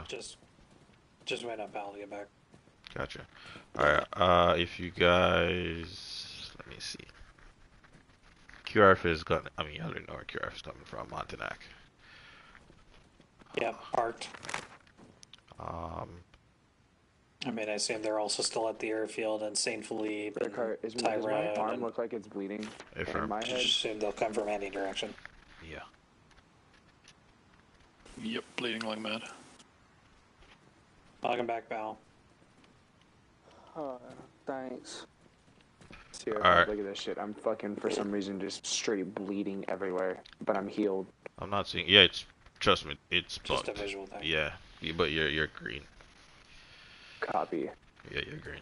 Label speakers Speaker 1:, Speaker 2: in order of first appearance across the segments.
Speaker 1: Just, just wait up, Al, to get back.
Speaker 2: Gotcha.
Speaker 1: Yeah.
Speaker 2: Alright, if you guys, let me see. QRF is gonna, I mean, you already know where QRF is coming from, Montanak.
Speaker 1: Yep, parked.
Speaker 2: Um,
Speaker 1: I mean, I assume they're also still at the airfield and St. Philippe and
Speaker 3: Car, does my
Speaker 1: Tyrone,
Speaker 3: arm
Speaker 1: and
Speaker 3: look like it's bleeding in
Speaker 2: affirm.
Speaker 3: my
Speaker 1: just
Speaker 3: head?
Speaker 1: assume they'll come from any direction.
Speaker 2: Yeah.
Speaker 4: Yep, bleeding like mad.
Speaker 1: Welcome back, Val.
Speaker 3: Thanks. Sierra,
Speaker 2: Alright,
Speaker 3: look at this shit. I'm fucking, for some reason, just straight bleeding everywhere. But I'm healed.
Speaker 2: I'm not seeing, yeah, it's, trust me, it's
Speaker 1: Just a
Speaker 2: bugged.
Speaker 1: visual thing.
Speaker 2: Yeah, but you're green.
Speaker 3: Copy.
Speaker 2: Yeah, you're green.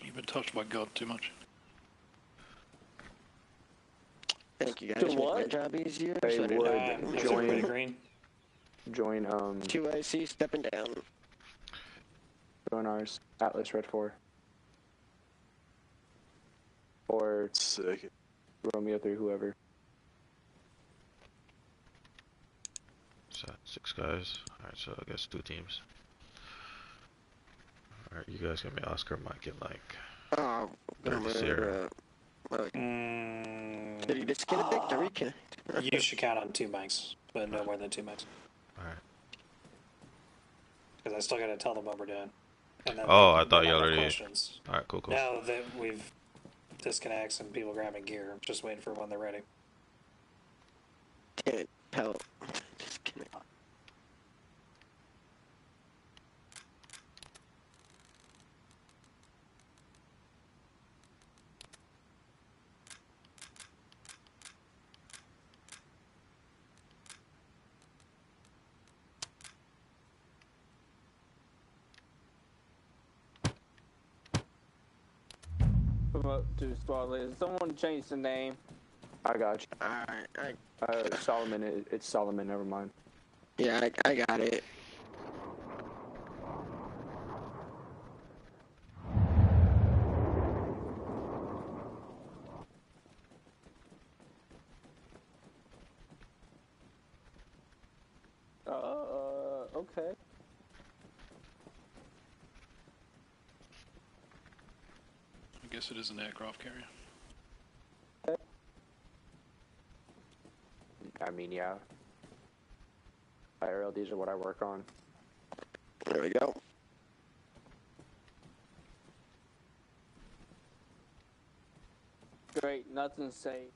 Speaker 4: You've been touched by God too much.
Speaker 5: Thank you guys.
Speaker 6: Do
Speaker 5: Make my
Speaker 6: what?
Speaker 5: job easier.
Speaker 3: They
Speaker 5: so I didn't
Speaker 3: would
Speaker 5: have to-
Speaker 1: Is
Speaker 3: join-
Speaker 1: everybody green?
Speaker 3: Join,
Speaker 5: 2IC stepping down.
Speaker 3: join ours. Atlas Red 4. Or
Speaker 7: Sick.
Speaker 3: Romeo 3, whoever.
Speaker 2: So, 6 guys. Alright, so I guess 2 teams. Alright, you guys give me Oscar, Mike, and like,
Speaker 5: Oh,
Speaker 2: Dirty Sierra.
Speaker 5: Did he disconnect or reconnect?
Speaker 1: You should count on 2 mics, but no more than 2 mics.
Speaker 2: Alright.
Speaker 1: Because I still gotta tell them what we're doing. And then
Speaker 2: Oh,
Speaker 1: they
Speaker 2: I thought
Speaker 1: might
Speaker 2: you
Speaker 1: have
Speaker 2: already.
Speaker 1: questions.
Speaker 2: Alright, cool.
Speaker 1: Now that we've disconnects and people grabbing gear, I'm just waiting for when they're ready.
Speaker 5: Damn it, pal. Disconnect.
Speaker 6: Promote to squad leader. Someone change the name.
Speaker 3: I got you.
Speaker 5: Alright,
Speaker 3: Solomon, it's Solomon, never mind.
Speaker 5: yeah, I got it.
Speaker 6: Okay.
Speaker 4: I guess it is an aircraft carrier.
Speaker 3: I mean, yeah. IRLDs are what I work on.
Speaker 5: There we go.
Speaker 6: Great, nothing safe.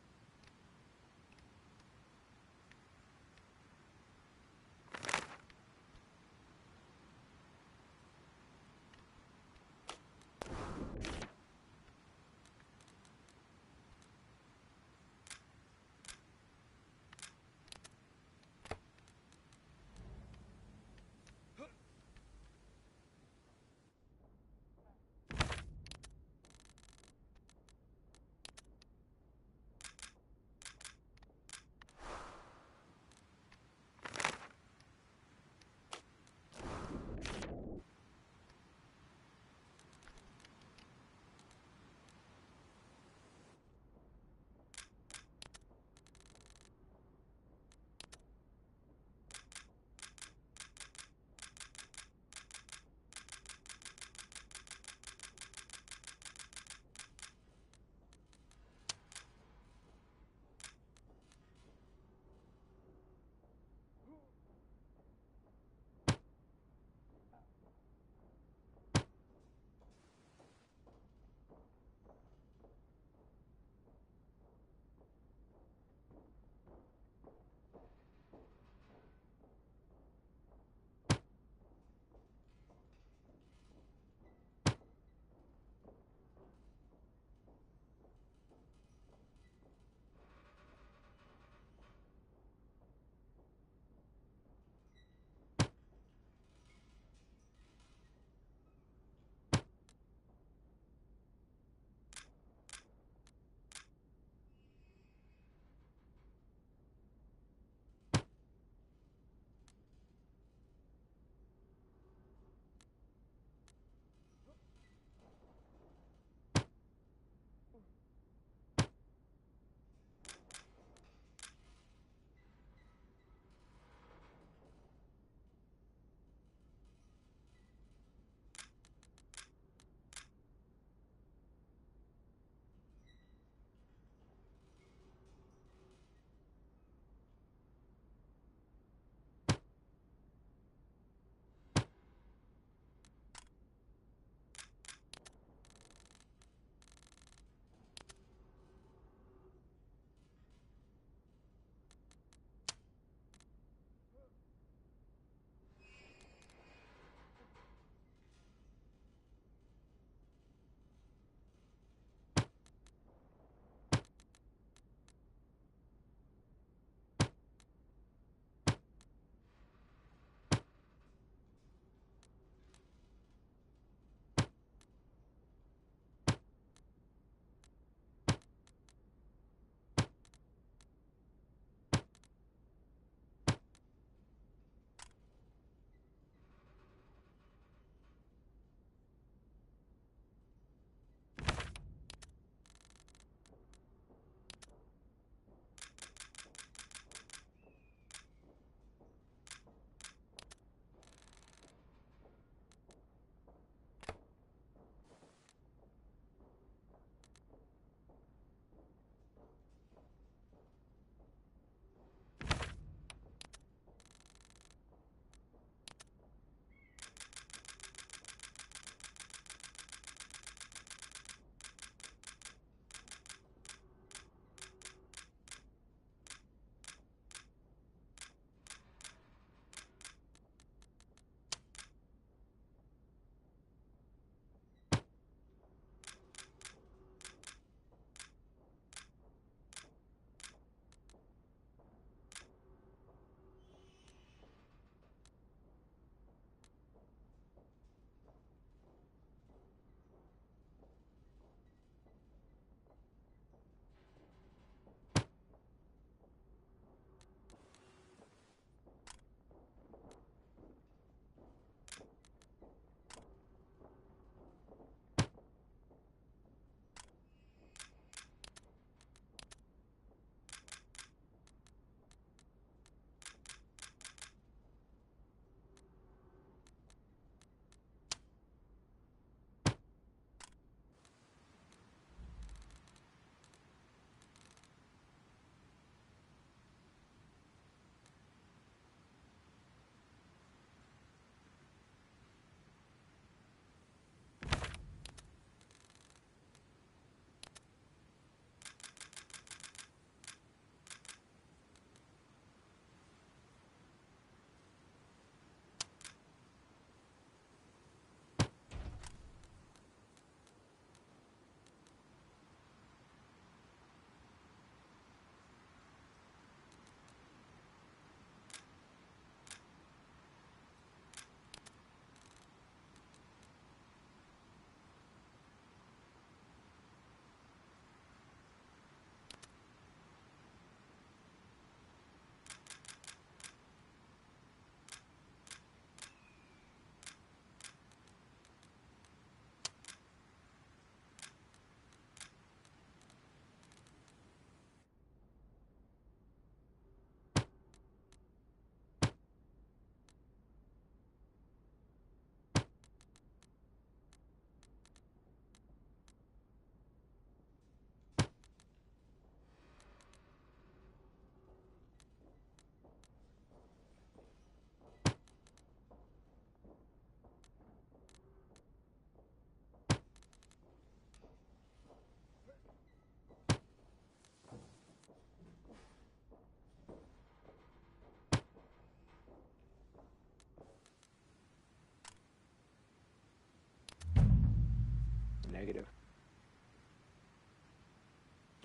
Speaker 3: negative.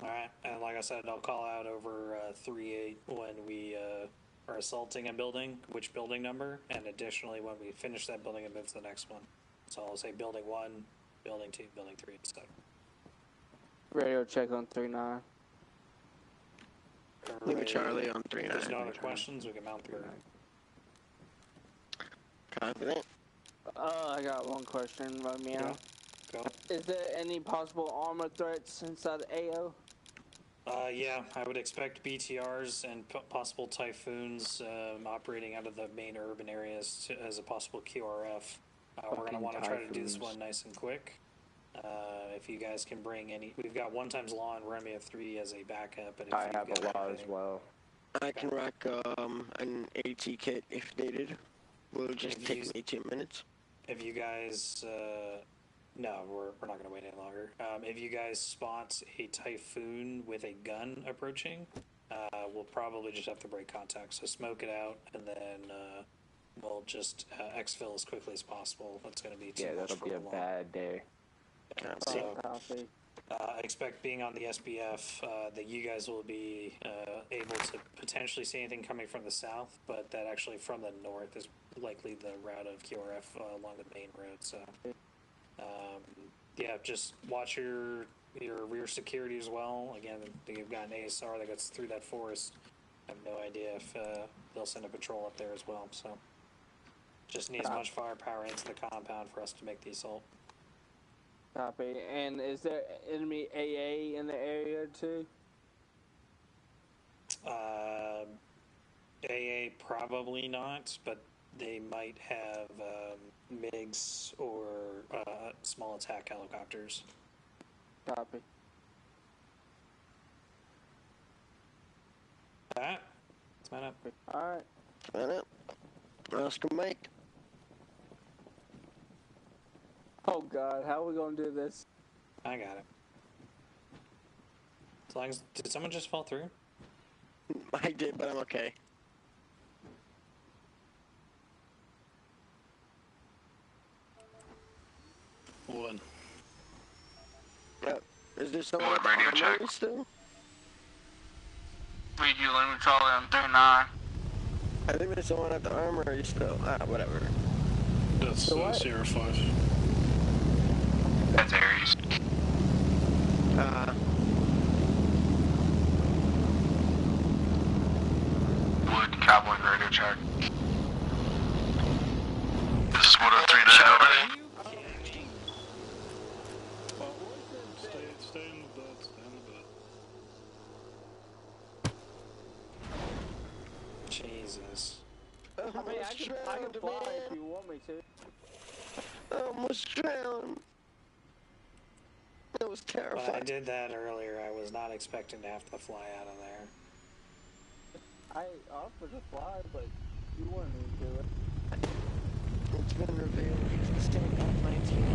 Speaker 1: Alright, and like I said, I'll call out over 3-8 when we are assaulting a building, which building number, and additionally when we finish that building and move to the next one. So I'll say building 1, building 2, building 3, etc.
Speaker 6: Radio check on 3-9.
Speaker 5: Leave a Charlie on 3-9.
Speaker 1: If there's no other questions, we can mount through.
Speaker 5: Confident.
Speaker 6: I got one question, right me
Speaker 1: Yeah.
Speaker 6: out.
Speaker 1: Go.
Speaker 6: Is there any possible armor threats inside the AO?
Speaker 1: Yeah, I would expect BTRs and possible typhoons operating out of the main urban areas as a possible QRF. We're going to
Speaker 3: Fucking
Speaker 1: want to try to do this
Speaker 3: typhoons.
Speaker 1: one nice and quick. If you guys can bring any, we've got 1x law and Remy of 3 as a backup. But if
Speaker 3: I
Speaker 1: you've
Speaker 3: have a
Speaker 1: got
Speaker 3: law as
Speaker 1: anything-
Speaker 3: well.
Speaker 5: I can rock an AT kit if needed. Will just
Speaker 1: If
Speaker 5: take
Speaker 1: you-
Speaker 5: me 2 minutes.
Speaker 1: If you guys, no, we're not going to wait any longer. If you guys spot a typhoon with a gun approaching, we'll probably just have to break contact. So smoke it out, and then we'll just exfil as quickly as possible. That's going to be too
Speaker 3: Yeah,
Speaker 1: much
Speaker 3: that'll
Speaker 1: for
Speaker 3: be a
Speaker 1: law.
Speaker 3: bad day.
Speaker 1: So
Speaker 6: Copy.
Speaker 1: I expect being on the SBF that you guys will be able to potentially see anything coming from the south, but that actually from the north is likely the route of QRF along the main road. So, yeah, just watch your rear security as well. Again, you've got an ASR that goes through that forest. I have no idea if they'll send a patrol up there as well. So, just need as much firepower into the compound for us to make the assault.
Speaker 6: Copy. And is there enemy AA in the area too?
Speaker 1: AA probably not, but they might have MiGs or small attack helicopters.
Speaker 6: Copy.
Speaker 1: Alright, let's man up.
Speaker 6: Alright.
Speaker 5: Man up. Oscar Mike.
Speaker 6: Oh god, how are we gonna do this?
Speaker 1: I got it. As long as, did someone just fall through?
Speaker 5: I did, but I'm okay.
Speaker 4: One.
Speaker 5: Is there someone
Speaker 7: What,
Speaker 5: at the
Speaker 7: radio
Speaker 5: armory
Speaker 7: check?
Speaker 5: still?
Speaker 7: Read you Lima Charlie on 39.
Speaker 5: I think there's someone at the armory still. Whatever.
Speaker 4: That's
Speaker 6: So what?
Speaker 4: Sierra 5.
Speaker 7: That's Aries. Wood Cowboy radio check. This is Wood 39 over.
Speaker 4: Stay in the bed, stay in the bed.
Speaker 1: Jesus.
Speaker 6: I mean, I can fly if you want me to.
Speaker 5: I almost drowned. That was
Speaker 1: When I
Speaker 5: terrifying.
Speaker 1: did that earlier, I was not expecting to have to fly out of there.
Speaker 6: I offered to fly, but you wanted me to do it.
Speaker 5: It's been revealed. He's the standout 19.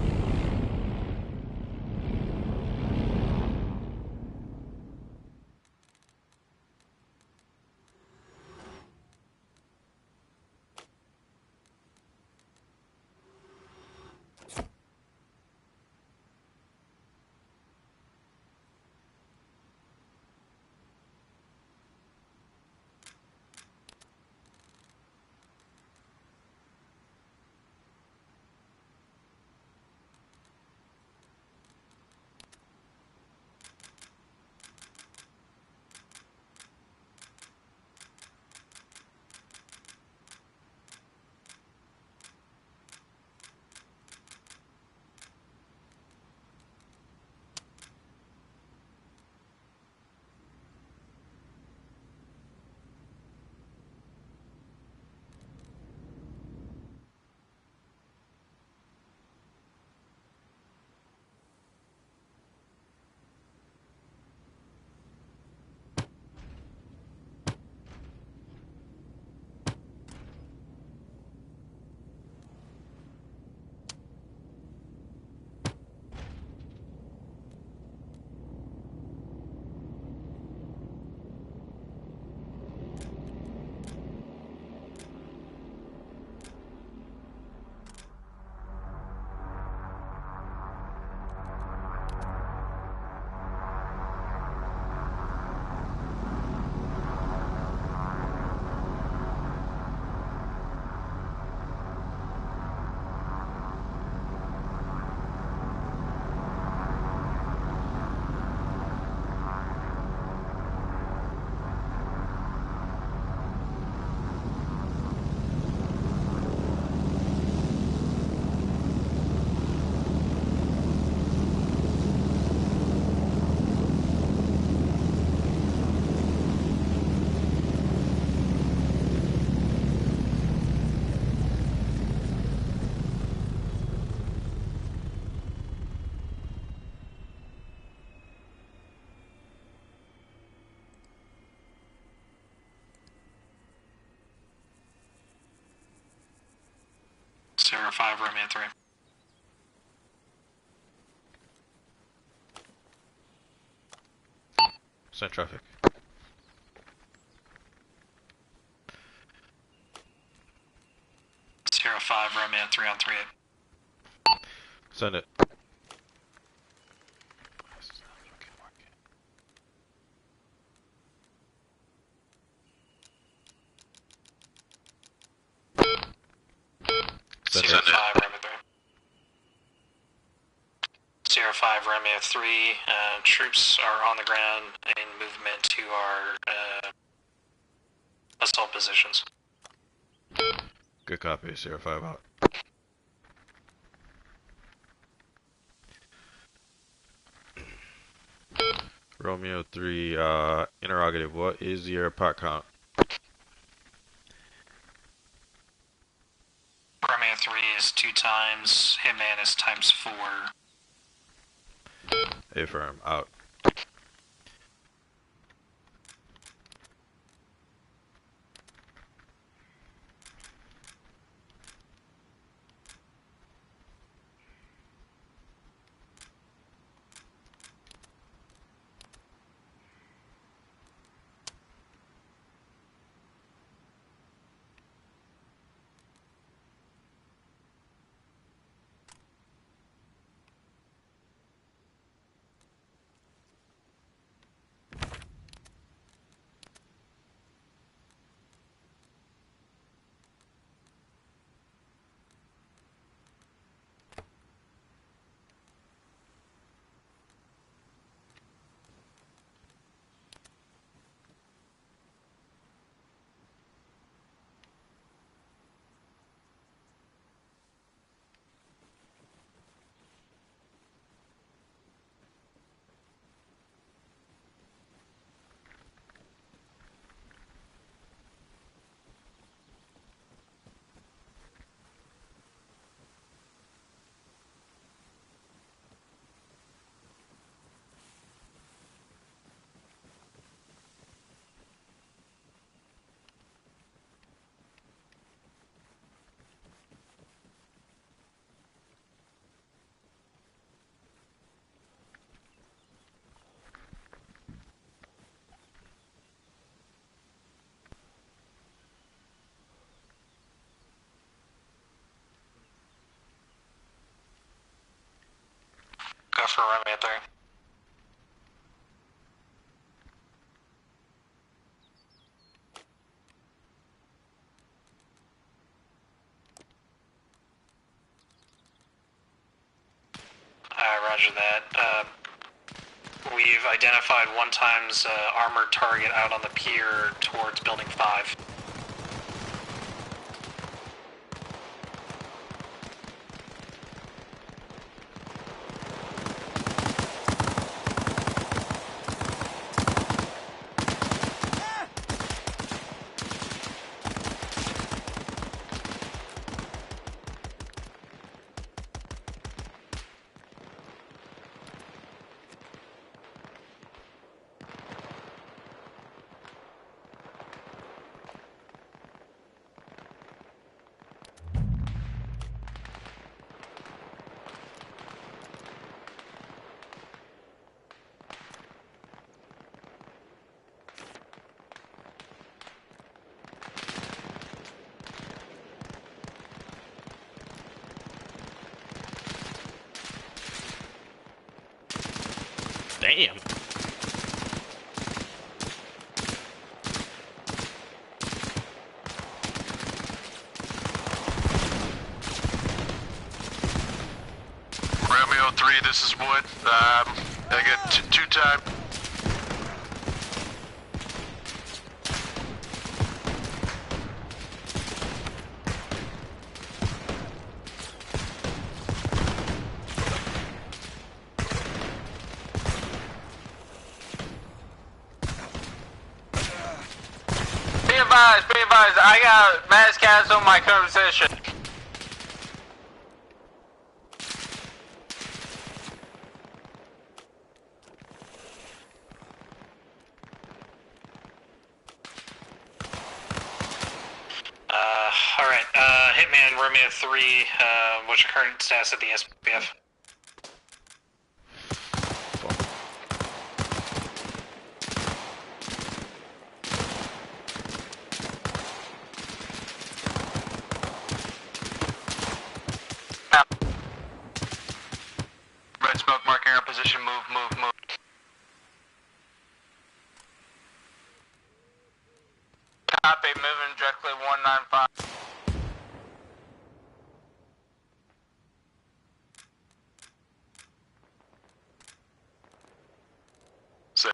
Speaker 1: Sierra 5, Romeo 3.
Speaker 2: Send traffic.
Speaker 1: Sierra 5, Romeo 3 on 38.
Speaker 2: Send it. Send
Speaker 1: Sierra
Speaker 2: it.
Speaker 1: 5, Romeo 3. Sierra 5, Romeo 3. Troops are on the ground in movement to our assault positions.
Speaker 2: Good copy. Sierra 5 out. Romeo 3, interrogative. What is your pot count?
Speaker 1: Romeo 3 is 2 times. Hitman is times 4.
Speaker 2: Affirm. Out.
Speaker 1: Go for Romeo 3. Roger that. We've identified 1 times armored target out on the pier towards building 5.
Speaker 2: Damn.
Speaker 7: Romeo 3, this is Wood. I got 2 time.
Speaker 8: Be advised, I got mass cats on my current position.
Speaker 1: Alright, Alright, Hitman Romeo 3, what's your current status at the SPF?
Speaker 8: Red smoke marking our position. Move, move, move. Copy, moving directly 195.
Speaker 7: Sick.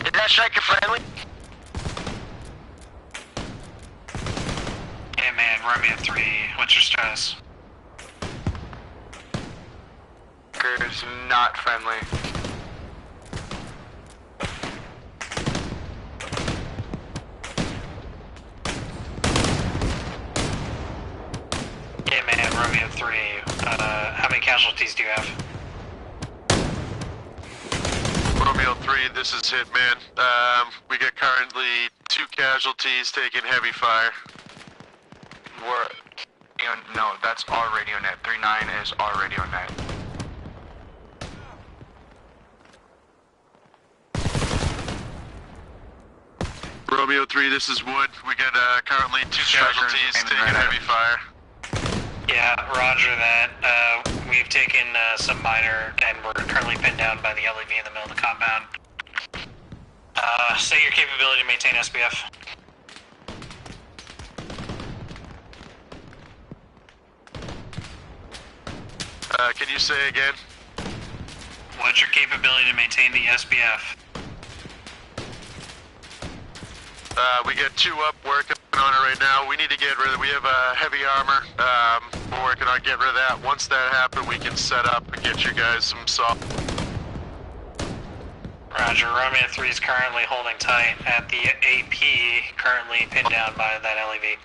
Speaker 8: Is that striker friendly?
Speaker 1: Hitman Romeo 3, what's your status?
Speaker 8: Is not friendly.
Speaker 1: Hitman Romeo 3, how many casualties do you have?
Speaker 7: Romeo 3, this is Hitman. We got currently 2 casualties taking heavy fire.
Speaker 8: No, that's our radio net. 3-9 is our radio net.
Speaker 7: Romeo 3, this is Wood. We got currently 2
Speaker 8: Strikers
Speaker 7: casualties
Speaker 8: aiming
Speaker 7: taking
Speaker 8: right at
Speaker 7: heavy fire.
Speaker 1: Yeah, roger that. We've taken some minor, and we're currently pinned down by the LEV in the middle of the compound. Say your capability to maintain SPF.
Speaker 7: Can you say again?
Speaker 1: What's your capability to maintain the SPF?
Speaker 7: We got 2 up working on it right now. We need to get rid of, we have heavy armor. We're working on getting rid of that. Once that happens, we can set up and get you guys some salt.
Speaker 1: Roger, Romeo 3 is currently holding tight at the AP, currently pinned down by that LEV.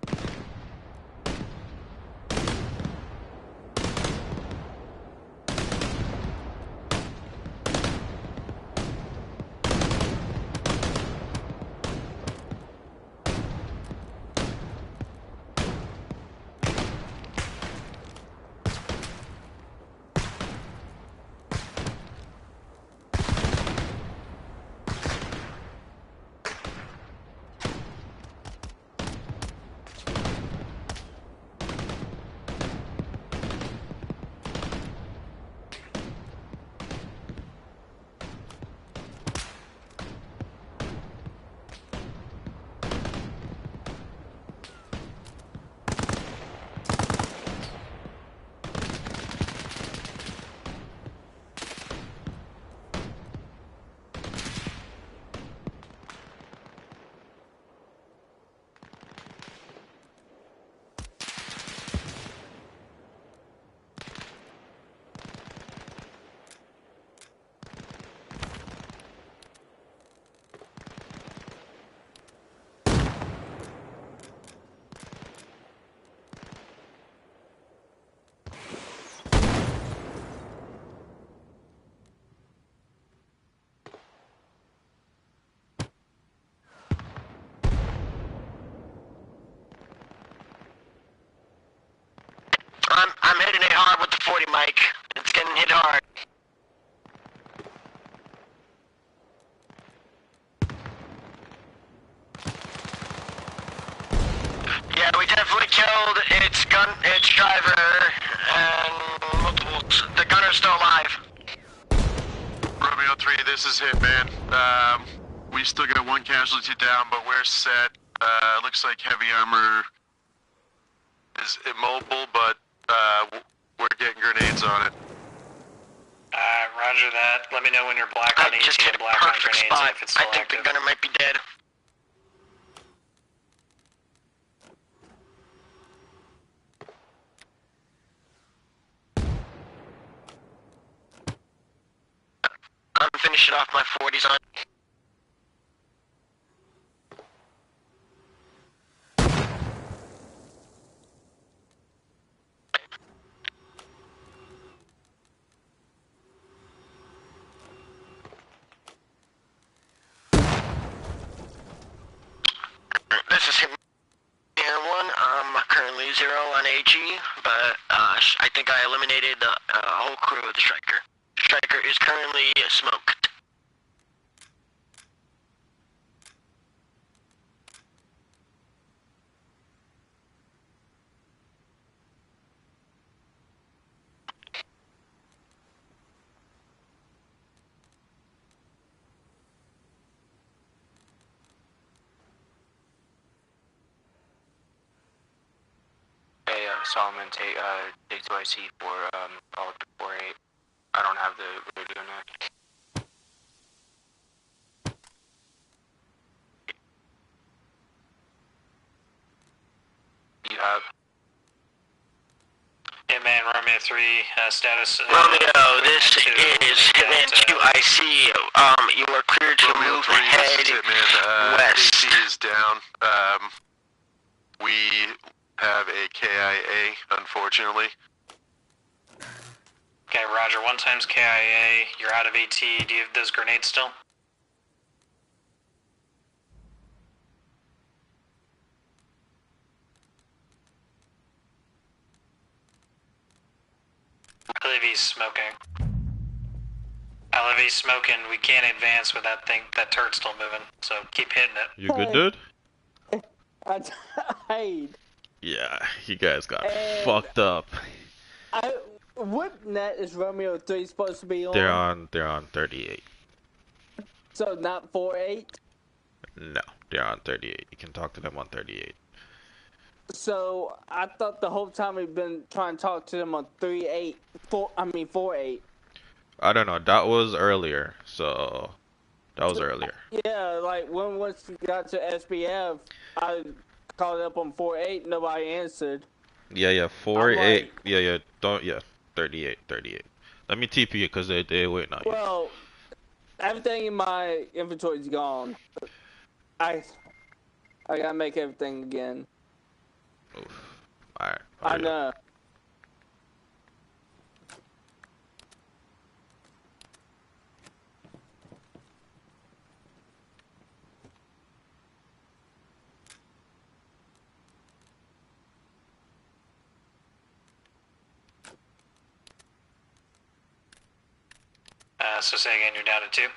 Speaker 8: I'm hitting it hard with the 40 mic. It's getting hit hard. Yeah, we definitely killed its driver, and the gunner's still alive.
Speaker 7: Romeo 3, this is Hitman. We still got 1 casualty down, but we're set. Looks like heavy armor is immobile, but we're getting grenades on it.
Speaker 1: Roger that. Let me know when you're black on
Speaker 8: I
Speaker 1: ET
Speaker 8: just hit
Speaker 1: and
Speaker 8: a
Speaker 1: black on
Speaker 8: perfect
Speaker 1: grenades
Speaker 8: spot.
Speaker 1: and if it's
Speaker 8: I
Speaker 1: still
Speaker 8: think
Speaker 1: active.
Speaker 8: the gunner might be dead. I'm finishing off my 40s on. This is him. One, I'm currently 0 on AG, but I think I eliminated the whole crew of the Striker. Striker is currently smoked.
Speaker 3: Hey, Solomon, take 2IC for all 48. I don't have the radio now. You have?
Speaker 1: Hitman Romeo 3, status.
Speaker 8: Romeo, this
Speaker 1: to
Speaker 8: is Hitman
Speaker 1: that,
Speaker 8: 2IC. You are cleared to
Speaker 7: Romeo
Speaker 8: move
Speaker 7: 3,
Speaker 8: ahead
Speaker 7: this is Hitman.
Speaker 8: west.
Speaker 7: AC is down. We have a KIA, unfortunately.
Speaker 1: Okay, Roger. 1 times KIA. You're out of AT. Do you have those grenades still? I believe he's smoking. I believe he's smoking. We can't advance with that thing. That turret's still moving. So keep hitting it.
Speaker 2: You good, dude?
Speaker 6: I died.
Speaker 2: Yeah, you guys got
Speaker 6: And-
Speaker 2: fucked up.
Speaker 6: What net is Romeo 3 supposed to be on?
Speaker 2: They're on 38.
Speaker 6: So not 4-8?
Speaker 2: No, they're on 38. You can talk to them on 38.
Speaker 6: So I thought the whole time we've been trying to talk to them on 3-8, 4-8.
Speaker 2: I don't know. That was earlier. So that was earlier.
Speaker 6: Yeah, like when once we got to SBF, I called up on 4-8, nobody answered.
Speaker 2: Yeah, 4-8.
Speaker 6: like-
Speaker 2: Yeah, 38. Let me TP it because they waiting on you.
Speaker 6: Well, everything in my inventory is gone. I gotta make everything again.
Speaker 2: Oof. Alright.
Speaker 6: I know.
Speaker 1: So say again, you're down to 2.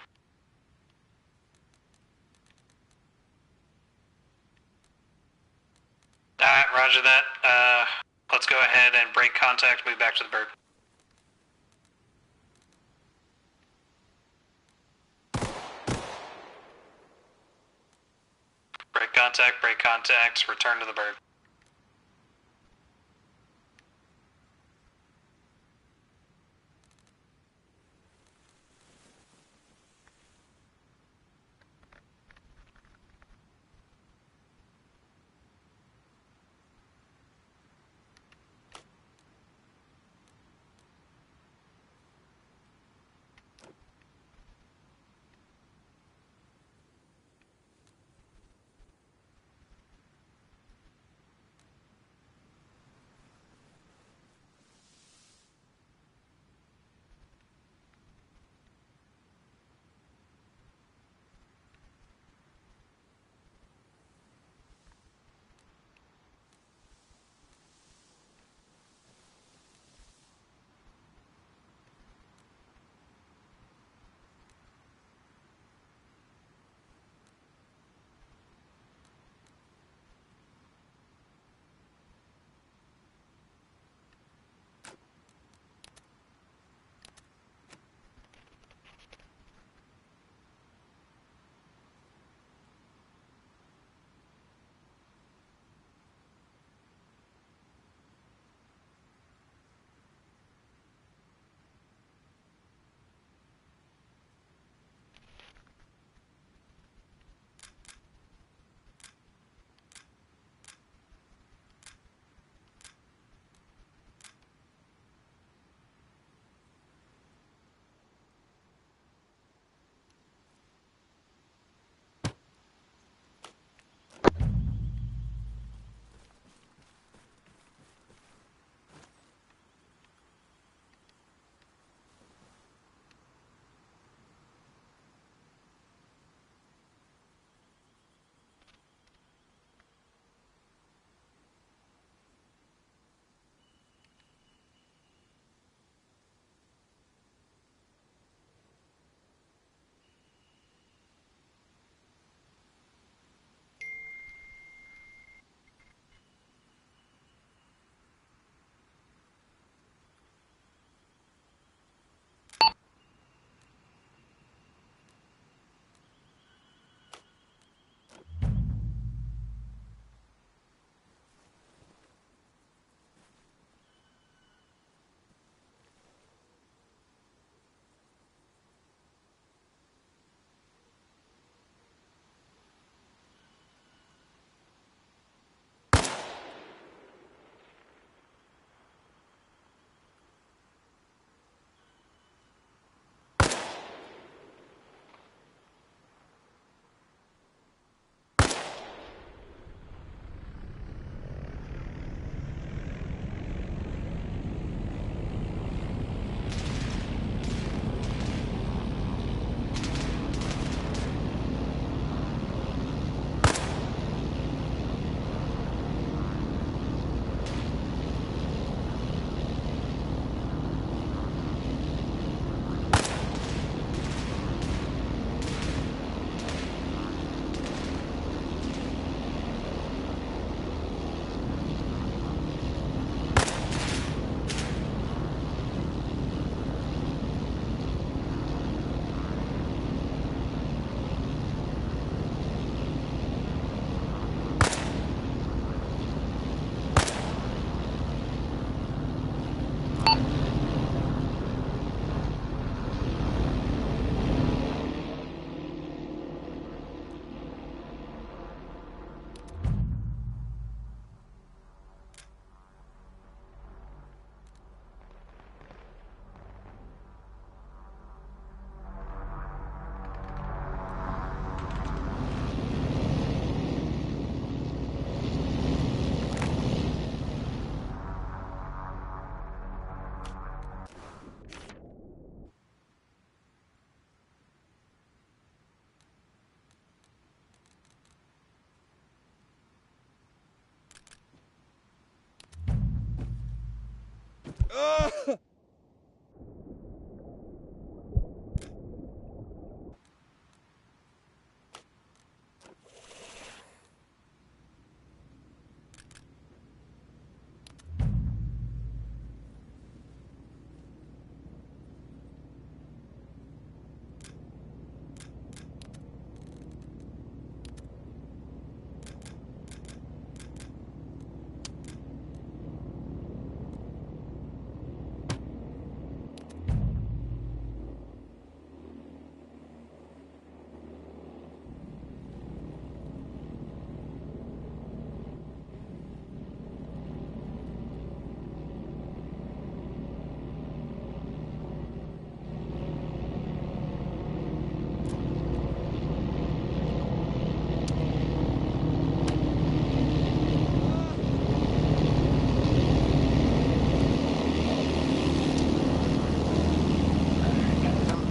Speaker 1: Alright, roger that. Let's go ahead and break contact, move back to the bird. Break contact, return to the bird.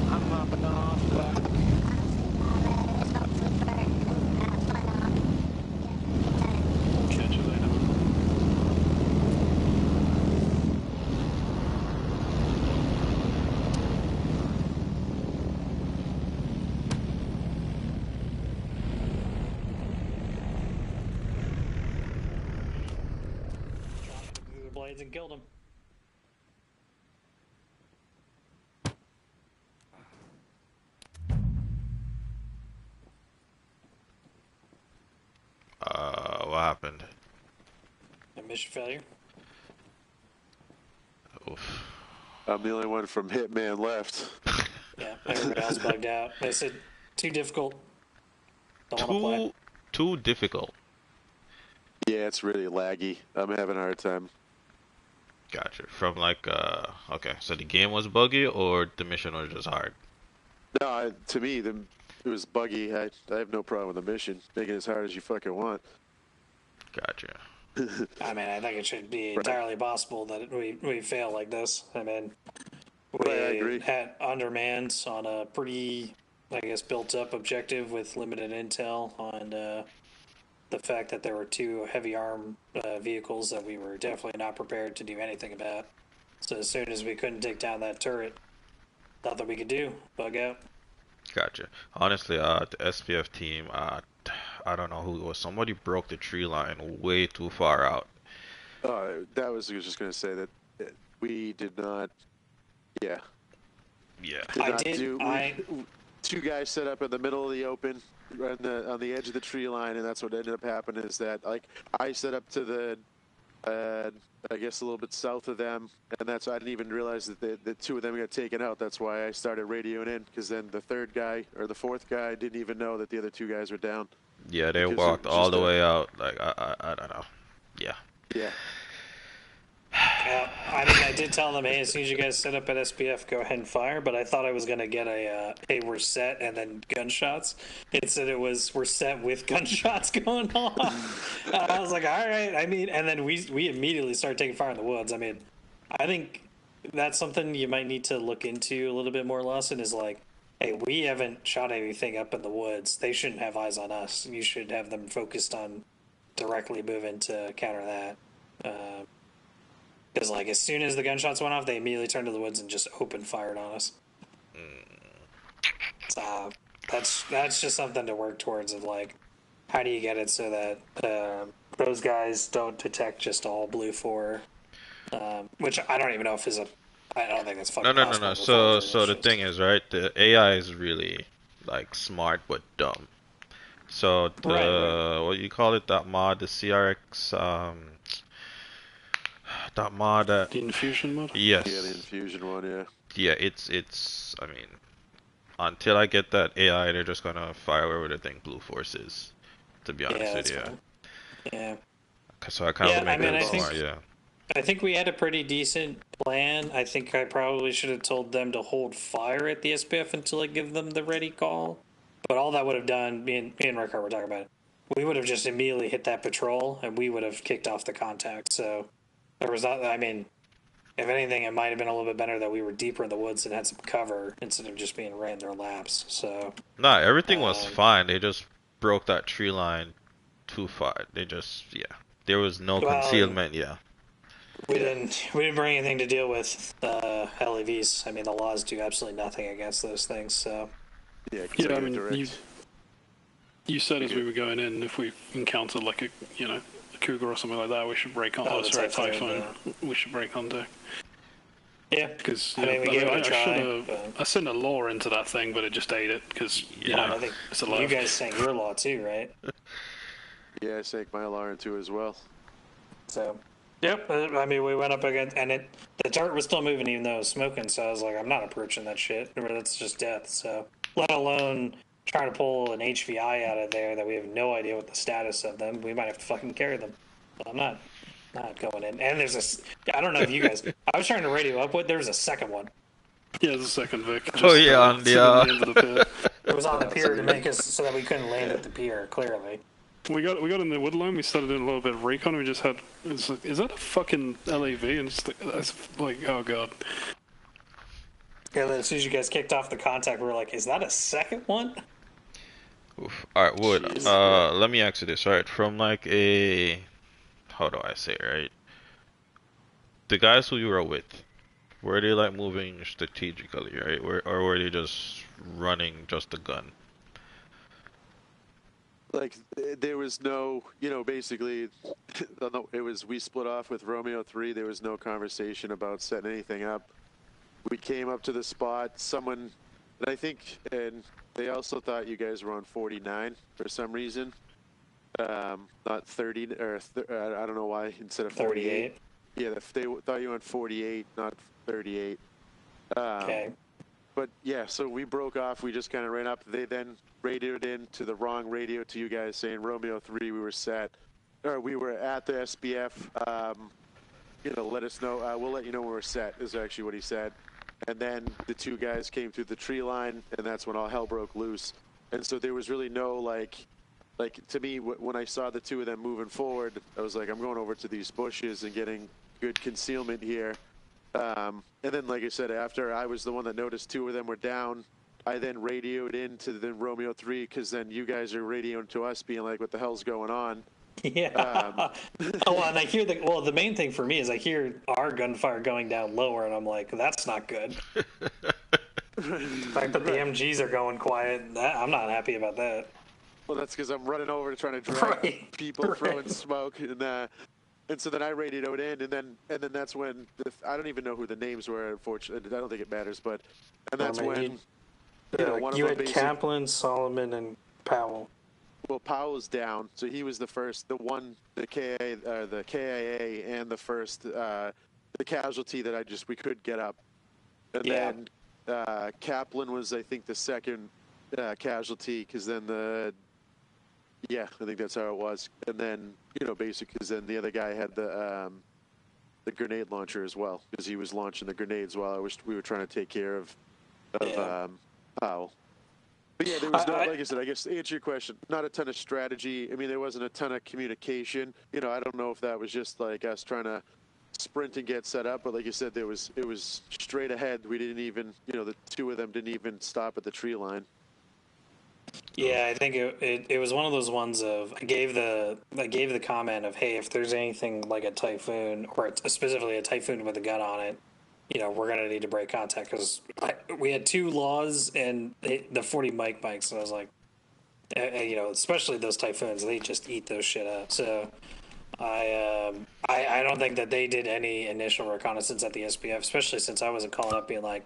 Speaker 5: I'm up and off.
Speaker 4: Catch you later.
Speaker 1: Through the blades and killed him.
Speaker 2: What happened?
Speaker 1: A mission failure.
Speaker 2: Oof.
Speaker 9: I'm the only one from Hitman left.
Speaker 1: Yeah, everybody else bugged out. They said too difficult. Don't want to play.
Speaker 2: Too difficult.
Speaker 9: Yeah, it's really laggy. I'm having a hard time.
Speaker 2: Gotcha. From like, okay, so the game was buggy or the mission was just hard?
Speaker 9: No, to me, it was buggy. I have no problem with the mission. Make it as hard as you fucking want.
Speaker 2: Gotcha.
Speaker 1: I mean, I think it should be entirely possible that we fail like this. I mean, we
Speaker 9: Right, I agree.
Speaker 1: had undermanned on a pretty, I guess, built-up objective with limited intel on the fact that there were two heavy arm vehicles that we were definitely not prepared to do anything about. So as soon as we couldn't take down that turret, nothing we could do. Bug out.
Speaker 2: Gotcha. Honestly, the SPF team, I don't know who it was. Somebody broke the tree line way too far out.
Speaker 9: That was I was just going to say that we did not. Yeah.
Speaker 2: Yeah.
Speaker 9: Two guys set up in the middle of the open, on the edge of the tree line, and that's what ended up happening. Is that like I set up to the, I guess a little bit south of them, and that's I didn't even realize that the two of them got taken out. That's why I started radioing in, because then the third guy or the fourth guy didn't even know that the other two guys were down.
Speaker 2: Yeah, they
Speaker 9: Because
Speaker 2: walked
Speaker 9: it was
Speaker 2: all the
Speaker 9: just
Speaker 2: way out. Like I don't know. Yeah.
Speaker 9: Yeah.
Speaker 1: Yeah, I mean, I did tell them, hey, as soon as you guys set up at SPF, go ahead and fire. But I thought I was gonna get a, hey, we're set, and then gunshots. Instead, it was we're set with gunshots going on. I was like, all right. I mean, and then we immediately started taking fire in the woods. I mean, I think that's something you might need to look into a little bit more, Lawson. Is like, hey, we haven't shot anything up in the woods. They shouldn't have eyes on us. You should have them focused on directly moving to counter that. Because, like, as soon as the gunshots went off, they immediately turned to the woods and just opened fired on us. So, that's just something to work towards of, like, how do you get it so that those guys don't detect just all blue 4, which I don't even know if is a... I don't think that's fucking
Speaker 2: No.
Speaker 1: possible.
Speaker 2: So the thing is, right? The AI is really like smart but dumb. So the
Speaker 1: Right.
Speaker 2: what you call it? That mod, the CRX, that mod.
Speaker 4: The infusion mod?
Speaker 2: Yes.
Speaker 9: Yeah, the infusion one. Yeah.
Speaker 2: Yeah, it's. I mean, until I get that AI, they're just gonna fire wherever they think Blue Force is. To be honest with
Speaker 1: that's
Speaker 2: you.
Speaker 1: fine. Yeah.
Speaker 2: So I kind of
Speaker 1: Yeah,
Speaker 2: make
Speaker 1: I mean,
Speaker 2: that
Speaker 1: I think-
Speaker 2: smart. Yeah.
Speaker 1: I think we had a pretty decent plan. I think I probably should have told them to hold fire at the SPF until I give them the ready call. But all that would have done, me and Rickard were talking about it, we would have just immediately hit that patrol and we would have kicked off the contact. So there was not, I mean, if anything, it might have been a little bit better that we were deeper in the woods and had some cover instead of just being right in their laps. So,
Speaker 2: Nah, everything was
Speaker 1: Um,
Speaker 2: fine. They just broke that tree line too far. They just, yeah. There was no
Speaker 1: Well,
Speaker 2: concealment, yeah.
Speaker 1: We didn't bring anything to deal with LEVs. I mean, the laws do absolutely nothing against those things. So
Speaker 9: Yeah,
Speaker 4: Yeah, I mean, you said as we were going in, if we encountered like a cougar or something like that, we should break on.
Speaker 1: Oh,
Speaker 4: Oh,
Speaker 1: the
Speaker 4: sorry,
Speaker 1: Typhoon,
Speaker 4: typhoon. We should break contact.
Speaker 1: yeah,
Speaker 4: Because
Speaker 1: I mean, we gave it a try.
Speaker 4: I sent a law into that thing, but it just ate it because
Speaker 1: I think
Speaker 4: it's a
Speaker 1: you
Speaker 4: lot.
Speaker 1: guys sang your law too, right?
Speaker 9: Yeah, I sank my alarm too as well.
Speaker 1: So, yep. I mean, we went up against, and the dart was still moving even though it was smoking. So I was like, I'm not approaching that shit. That's just death. So, let alone trying to pull an HVI out of there that we have no idea what the status of them. We might have to fucking carry them. So I'm not going in. And there's I don't know if you guys. I was trying to radio up with. There was a second one.
Speaker 4: Yeah, there's a second Vic.
Speaker 2: Oh yeah, on
Speaker 4: sitting at the end of the pit.
Speaker 1: It was on the pier to make us so that we couldn't land at the pier. Clearly.
Speaker 4: We got in the woodline. We started doing a little bit of recon. We just had, it's like, is that a fucking LAV? And it's like, oh god.
Speaker 1: Yeah. Then as soon as you guys kicked off the contact, we were like, "Is that a second one?"
Speaker 2: Oof. Alright, Wood, let me ask you this, right? From like a, how do I say it, right? The guys who you were with, were they like moving strategically, right? Or were they just running just a gun?
Speaker 9: Like, there was no, basically, it was, we split off with Romeo 3. There was no conversation about setting anything up. We came up to the spot. Someone, and I think, and they also thought you guys were on 49 for some reason. Not 30, or I don't know why, instead of 48. Yeah, they thought you were on 48, not 38.
Speaker 1: Okay.
Speaker 9: But yeah, so we broke off. We just kind of ran up. They then radioed in to the wrong radio to you guys saying Romeo 3, we were set. Or we were at the SBF. Let us know. We'll let you know when we're set, is actually what he said. And then the two guys came through the tree line, and that's when all hell broke loose. And so there was really no, like to me, when I saw the two of them moving forward, I was like, I'm going over to these bushes and getting good concealment here. And then, like I said, after I was the one that noticed two of them were down, I then radioed into the Romeo 3, because then you guys are radioing to us being like, what the hell's going on?
Speaker 1: Yeah. And I hear the main thing for me is I hear our gunfire going down lower, and I'm like, that's not good. The fact that the MGs are going quiet, I'm not happy about that.
Speaker 9: Well, that's because I'm running over to trying to drag people throwing smoke, and so then I radioed in, and then that's when I don't even know who the names were. Unfortunately, I don't think it matters, but that's when one of
Speaker 1: you
Speaker 9: them
Speaker 1: had Kaplan, Solomon, and Powell.
Speaker 9: Well, Powell's down, so he was the first, the KIA, and the first, the casualty that we could get up, and then Kaplan was, I think, the second casualty, because then I think that's how it was. And then, basically, because then the other guy had the grenade launcher as well, because he was launching the grenades while we were trying to take care of Powell. But yeah, there was no, like I said, I guess to answer your question, not a ton of strategy. I mean, there wasn't a ton of communication. I don't know if that was just like us trying to sprint and get set up, but like you said, it was straight ahead. We didn't even, the two of them didn't even stop at the tree line.
Speaker 1: Yeah, I think it was one of those ones of I gave the comment of, hey, if there's anything like a Typhoon, or specifically a Typhoon with a gun on it, we're gonna need to break contact, because we had two laws and the 40 mics, and I was like, especially those Typhoons, they just eat those shit up. So I don't think that they did any initial reconnaissance at the SPF, especially since I wasn't calling up being like,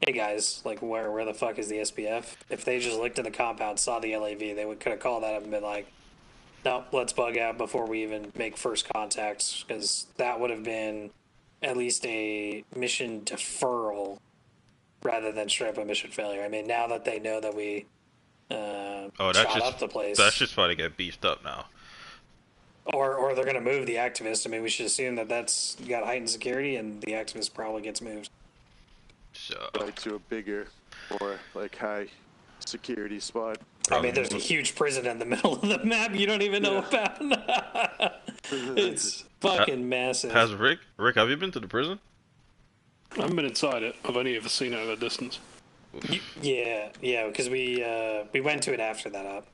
Speaker 1: hey guys, like where the fuck is the SPF? If they just looked in the compound, saw the LAV, they could have called that up and been like, no, let's bug out before we even make first contacts, because that would have been at least a mission deferral rather than straight up a mission failure. I mean, now that they know that we shot up the place,
Speaker 2: that's just about to get beefed up now.
Speaker 1: Or they're going to move the activist. I mean, we should assume that that's got heightened security, and the activist probably gets moved.
Speaker 2: So,
Speaker 9: to a bigger, more high security spot.
Speaker 1: I mean, there's a huge prison in the middle of the map you don't even know about. It's fucking massive.
Speaker 2: Has Rick, have you been to the prison?
Speaker 4: I haven't been inside it. I've only ever seen it at a distance.
Speaker 1: Yeah, because we went to it after that up.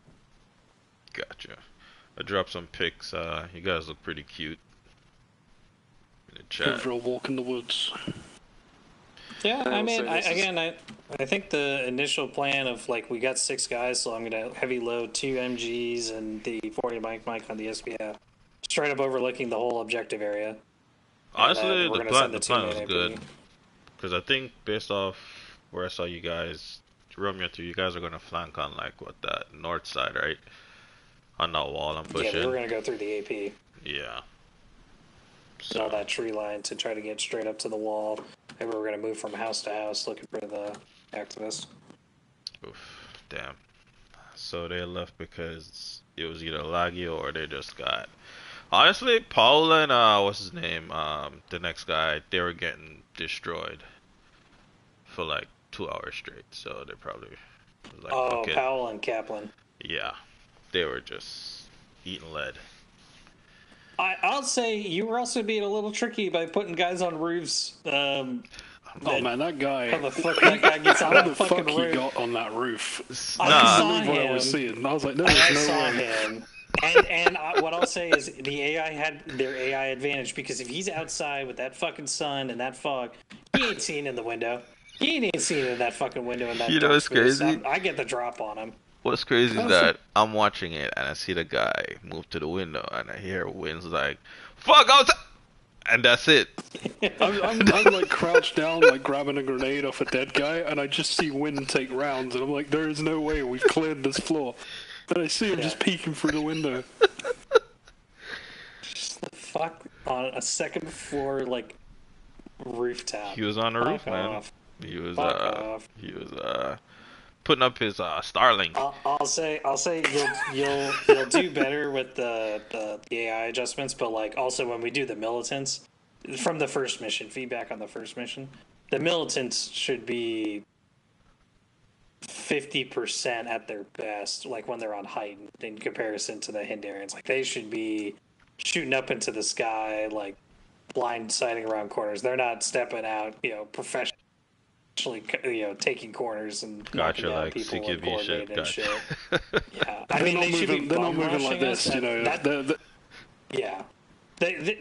Speaker 2: Gotcha. I dropped some pics. You guys look pretty cute. the chat.
Speaker 4: For a walk in the woods.
Speaker 1: Yeah,
Speaker 9: I
Speaker 1: I
Speaker 9: will
Speaker 1: mean,
Speaker 9: say this is-
Speaker 1: I think the initial plan of like we got 6 guys, so I'm gonna heavy load 2 MGs and the 40 mic on the SPF, straight up overlooking the whole objective area.
Speaker 2: Honestly,
Speaker 1: we're
Speaker 2: the
Speaker 1: gonna
Speaker 2: plan
Speaker 1: send the
Speaker 2: was
Speaker 1: 2
Speaker 2: good.
Speaker 1: AP.
Speaker 2: Because I think based off where I saw you guys, Romeo 2, you guys are gonna flank on like what, that north side, right? On that wall I'm
Speaker 1: Yeah,
Speaker 2: pushing.
Speaker 1: we were gonna go through the AP,
Speaker 2: Yeah.
Speaker 1: all that tree line to try to get straight up to the wall, and we were gonna move from house to house looking for the activists.
Speaker 2: Oof, damn. So they left because it was either laggy or they just got. Honestly, Paul and what's his name? The next guy, they were getting destroyed for like 2 hours straight. So they probably was like,
Speaker 1: Oh,
Speaker 2: fuck it.
Speaker 1: Powell and Kaplan.
Speaker 2: Yeah, they were just eating lead.
Speaker 1: I'll say you were also being a little tricky by putting guys on roofs.
Speaker 4: Oh man, that guy.
Speaker 1: How the fuck that guy gets on
Speaker 4: How
Speaker 1: that
Speaker 4: the
Speaker 1: fucking
Speaker 4: fuck he
Speaker 1: roof?
Speaker 4: got on that roof?
Speaker 1: I
Speaker 2: Nah,
Speaker 1: saw
Speaker 4: What I
Speaker 1: him.
Speaker 4: was seeing. I was like, no,
Speaker 1: I
Speaker 4: there's no
Speaker 1: saw
Speaker 4: way.
Speaker 1: him. And what I'll say is the AI had their AI advantage because if he's outside with that fucking sun and that fog, he ain't seen in the window. He ain't seen in that fucking window in that
Speaker 2: You know
Speaker 1: dark
Speaker 2: what's
Speaker 1: space.
Speaker 2: crazy?
Speaker 1: I get the drop on him.
Speaker 2: What's crazy is that I'm watching it and I see the guy move to the window and I hear Wynn's like, "Fuck outside," and that's it.
Speaker 4: I'm like crouched down, like grabbing a grenade off a dead guy, and I just see Wynn take rounds, and I'm like, there is no way we've cleared this floor. But I see him just peeking through the window.
Speaker 1: Just the fuck on a second floor like rooftop.
Speaker 2: He was on the roof,
Speaker 1: Fuck
Speaker 2: man.
Speaker 1: off.
Speaker 2: He was
Speaker 1: Fuck off.
Speaker 2: putting up his Starlink.
Speaker 1: I'll say you'll do better with the AI adjustments, but like also when we do the militants from the first mission, feedback on the first mission, the militants should be 50% at their best, like when they're on height in comparison to the Hindarians. Like they should be shooting up into the sky, like blindsiding around corners. They're not stepping out, professionally, taking corners and knocking
Speaker 2: Gotcha,
Speaker 1: down
Speaker 2: like
Speaker 1: people and
Speaker 2: CQB shit.
Speaker 1: coordinating and
Speaker 2: Gotcha.
Speaker 1: shit. Yeah, I
Speaker 4: They're
Speaker 1: mean
Speaker 4: not
Speaker 1: they should be
Speaker 4: moving. They're not
Speaker 1: bum
Speaker 4: moving like
Speaker 1: rushing us.
Speaker 4: this, you know.
Speaker 1: That- yeah.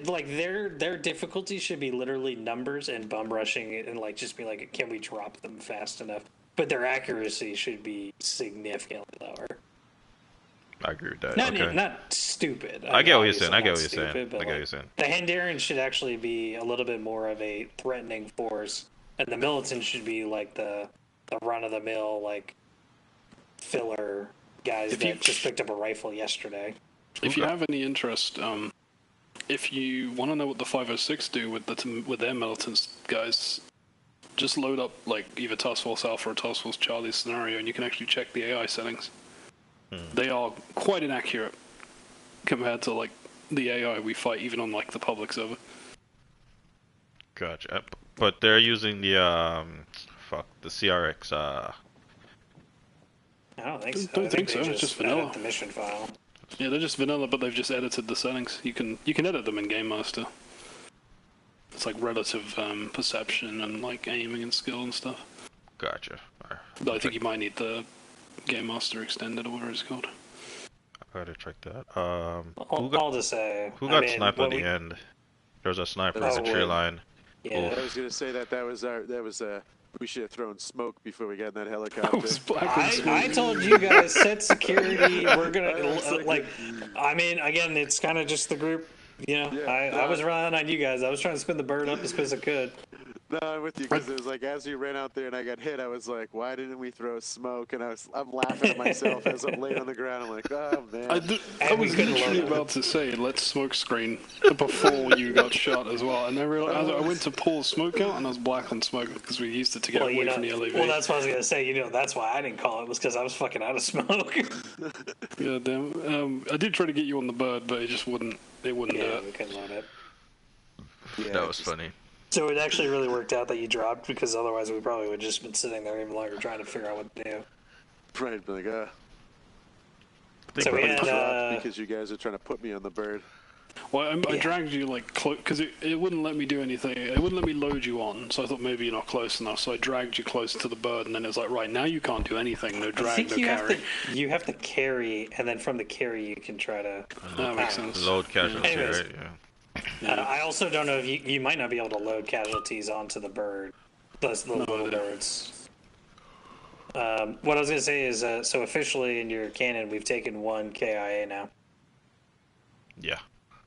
Speaker 1: Like their difficulty should be literally numbers and bum rushing and like just be like, can we drop them fast enough? But their accuracy should be significantly lower.
Speaker 2: I agree with that.
Speaker 1: Not
Speaker 2: Okay.
Speaker 1: not stupid.
Speaker 2: I get what you're saying.
Speaker 1: obviously
Speaker 2: I get
Speaker 1: not
Speaker 2: what you're saying.
Speaker 1: stupid, but,
Speaker 2: I get what
Speaker 1: like,
Speaker 2: you're saying.
Speaker 1: The Handarians should actually be a little bit more of a threatening force, and the militants should be like the run of the mill like filler guys
Speaker 4: If
Speaker 1: that
Speaker 4: you-
Speaker 1: just picked up a rifle yesterday.
Speaker 4: If you have any interest, if you want to know what the 506 do with their militants guys, just load up like either Task Force Alpha or Task Force Charlie scenario, and you can actually check the AI settings. They are quite inaccurate compared to like the AI we fight even on like the public server.
Speaker 2: Gotcha. But they're using the the CRX.
Speaker 1: I don't think so.
Speaker 4: Don't
Speaker 1: I
Speaker 4: think so,
Speaker 1: they
Speaker 4: it's just
Speaker 1: edit
Speaker 4: vanilla.
Speaker 1: the mission file.
Speaker 4: Yeah, they're just vanilla, but they've just edited the settings. You can edit them in Game Master. It's like relative perception and like aiming and skill and stuff.
Speaker 2: Gotcha. Alright.
Speaker 4: But I think you might need the Game Master extended or whatever it's called.
Speaker 2: I gotta check that.
Speaker 1: I'll just say.
Speaker 2: Who
Speaker 1: I
Speaker 2: got
Speaker 1: mean,
Speaker 2: sniped
Speaker 1: what
Speaker 2: at the
Speaker 1: we-
Speaker 2: end? There was a sniper
Speaker 1: Oh,
Speaker 2: in the tree
Speaker 1: Wood.
Speaker 2: line.
Speaker 1: Yeah.
Speaker 9: I was gonna say that was we should have thrown smoke before we got in that
Speaker 4: I
Speaker 9: helicopter.
Speaker 4: was black and smoke.
Speaker 1: I told you guys set security. We're gonna
Speaker 9: was like-
Speaker 1: I mean, again, it's kind of just the group.
Speaker 9: Yeah,
Speaker 1: I was relying on you guys. I was trying to spin the bird up as best as I could.
Speaker 9: No, I'm with you because it was like as you ran out there and I got hit, I was like, why didn't we throw smoke? And I'm laughing at myself as I'm laying on the ground. I'm like, oh man.
Speaker 4: I
Speaker 1: And we
Speaker 4: was
Speaker 1: couldn't
Speaker 4: literally
Speaker 1: load it.
Speaker 4: about to say, let's smoke screen before you got shot as well. And then I went to pull smoke out and I was black on smoke because we used it to get
Speaker 1: Well,
Speaker 4: away from the LAV.
Speaker 1: well, that's what I was gonna say. That's why I didn't call it was because I was fucking out of smoke.
Speaker 4: Yeah, damn. I did try to get you on the bird, but it wouldn't do
Speaker 1: yeah,
Speaker 4: it.
Speaker 1: we couldn't load it.
Speaker 9: Yeah,
Speaker 2: That was
Speaker 9: just-
Speaker 2: funny.
Speaker 1: So it actually really worked out that you dropped because otherwise we probably would have just been sitting there even longer trying to figure out what to do.
Speaker 9: Right, like,
Speaker 1: So we
Speaker 9: I
Speaker 1: had,
Speaker 9: dropped because you guys are trying to put me on the bird.
Speaker 4: Well, I
Speaker 1: Yeah.
Speaker 4: dragged you like close because it wouldn't let me do anything. It wouldn't let me load you on, so I thought maybe you're not close enough. So I dragged you close to the bird, and then it was like, right now you can't do anything. No
Speaker 1: I
Speaker 4: drag,
Speaker 1: think
Speaker 4: no
Speaker 1: you
Speaker 4: carry.
Speaker 1: have to carry, and then from the carry you can try to.
Speaker 4: That makes sense.
Speaker 2: Load casualty,
Speaker 1: Anyways.
Speaker 2: right? Yeah.
Speaker 1: I also don't know if you might not be able to load casualties onto the bird. Those little birds. What I was going to say is, so officially in your canon, we've taken 1 KIA now.
Speaker 2: Yeah.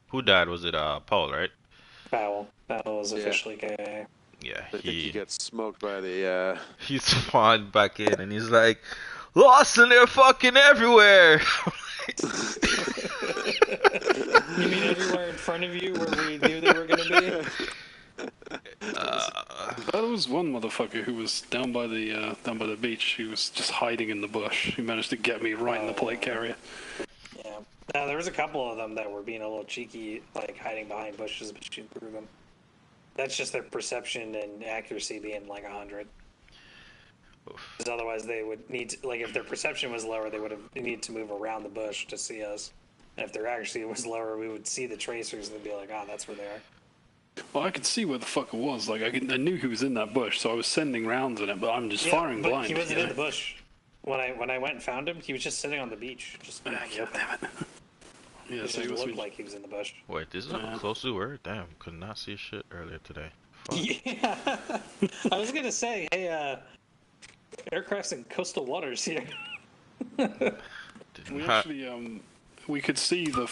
Speaker 2: Who died? Was it Paul, right?
Speaker 1: Powell was officially KIA.
Speaker 2: Yeah,
Speaker 9: I think he got smoked by the.
Speaker 2: He spawned back in and he's like, "Lost and they're fucking everywhere."
Speaker 1: You mean everywhere in front of you where we knew they were going to be?
Speaker 4: There was one motherfucker who was down by the beach. He was just hiding in the bush. He managed to get me right in the plate carrier.
Speaker 1: Yeah. There was a couple of them that were being a little cheeky, like hiding behind bushes, but you can prove them. That's just their perception and accuracy being like 100. Because otherwise they would need to, like, if their perception was lower, they would have needed to move around the bush to see us. And if their accuracy was lower, we would see the tracers and be like, oh, that's where they are.
Speaker 4: Well, I could see where the fucker was. Like, I knew he was in that bush, so I was sending rounds at him, but I'm just firing
Speaker 1: but
Speaker 4: blind.
Speaker 1: He wasn't in the bush. When I went and found him, he was just sitting on the beach. Just
Speaker 4: God damn it. Yeah,
Speaker 1: it
Speaker 4: so he
Speaker 1: just
Speaker 4: must
Speaker 1: looked
Speaker 4: be...
Speaker 1: like he was in the bush.
Speaker 2: Wait, this is how close we were? Damn, could not see shit earlier today. Fuck.
Speaker 1: Yeah. I was gonna say, hey, aircraft's in coastal waters here.
Speaker 4: We actually, we could see the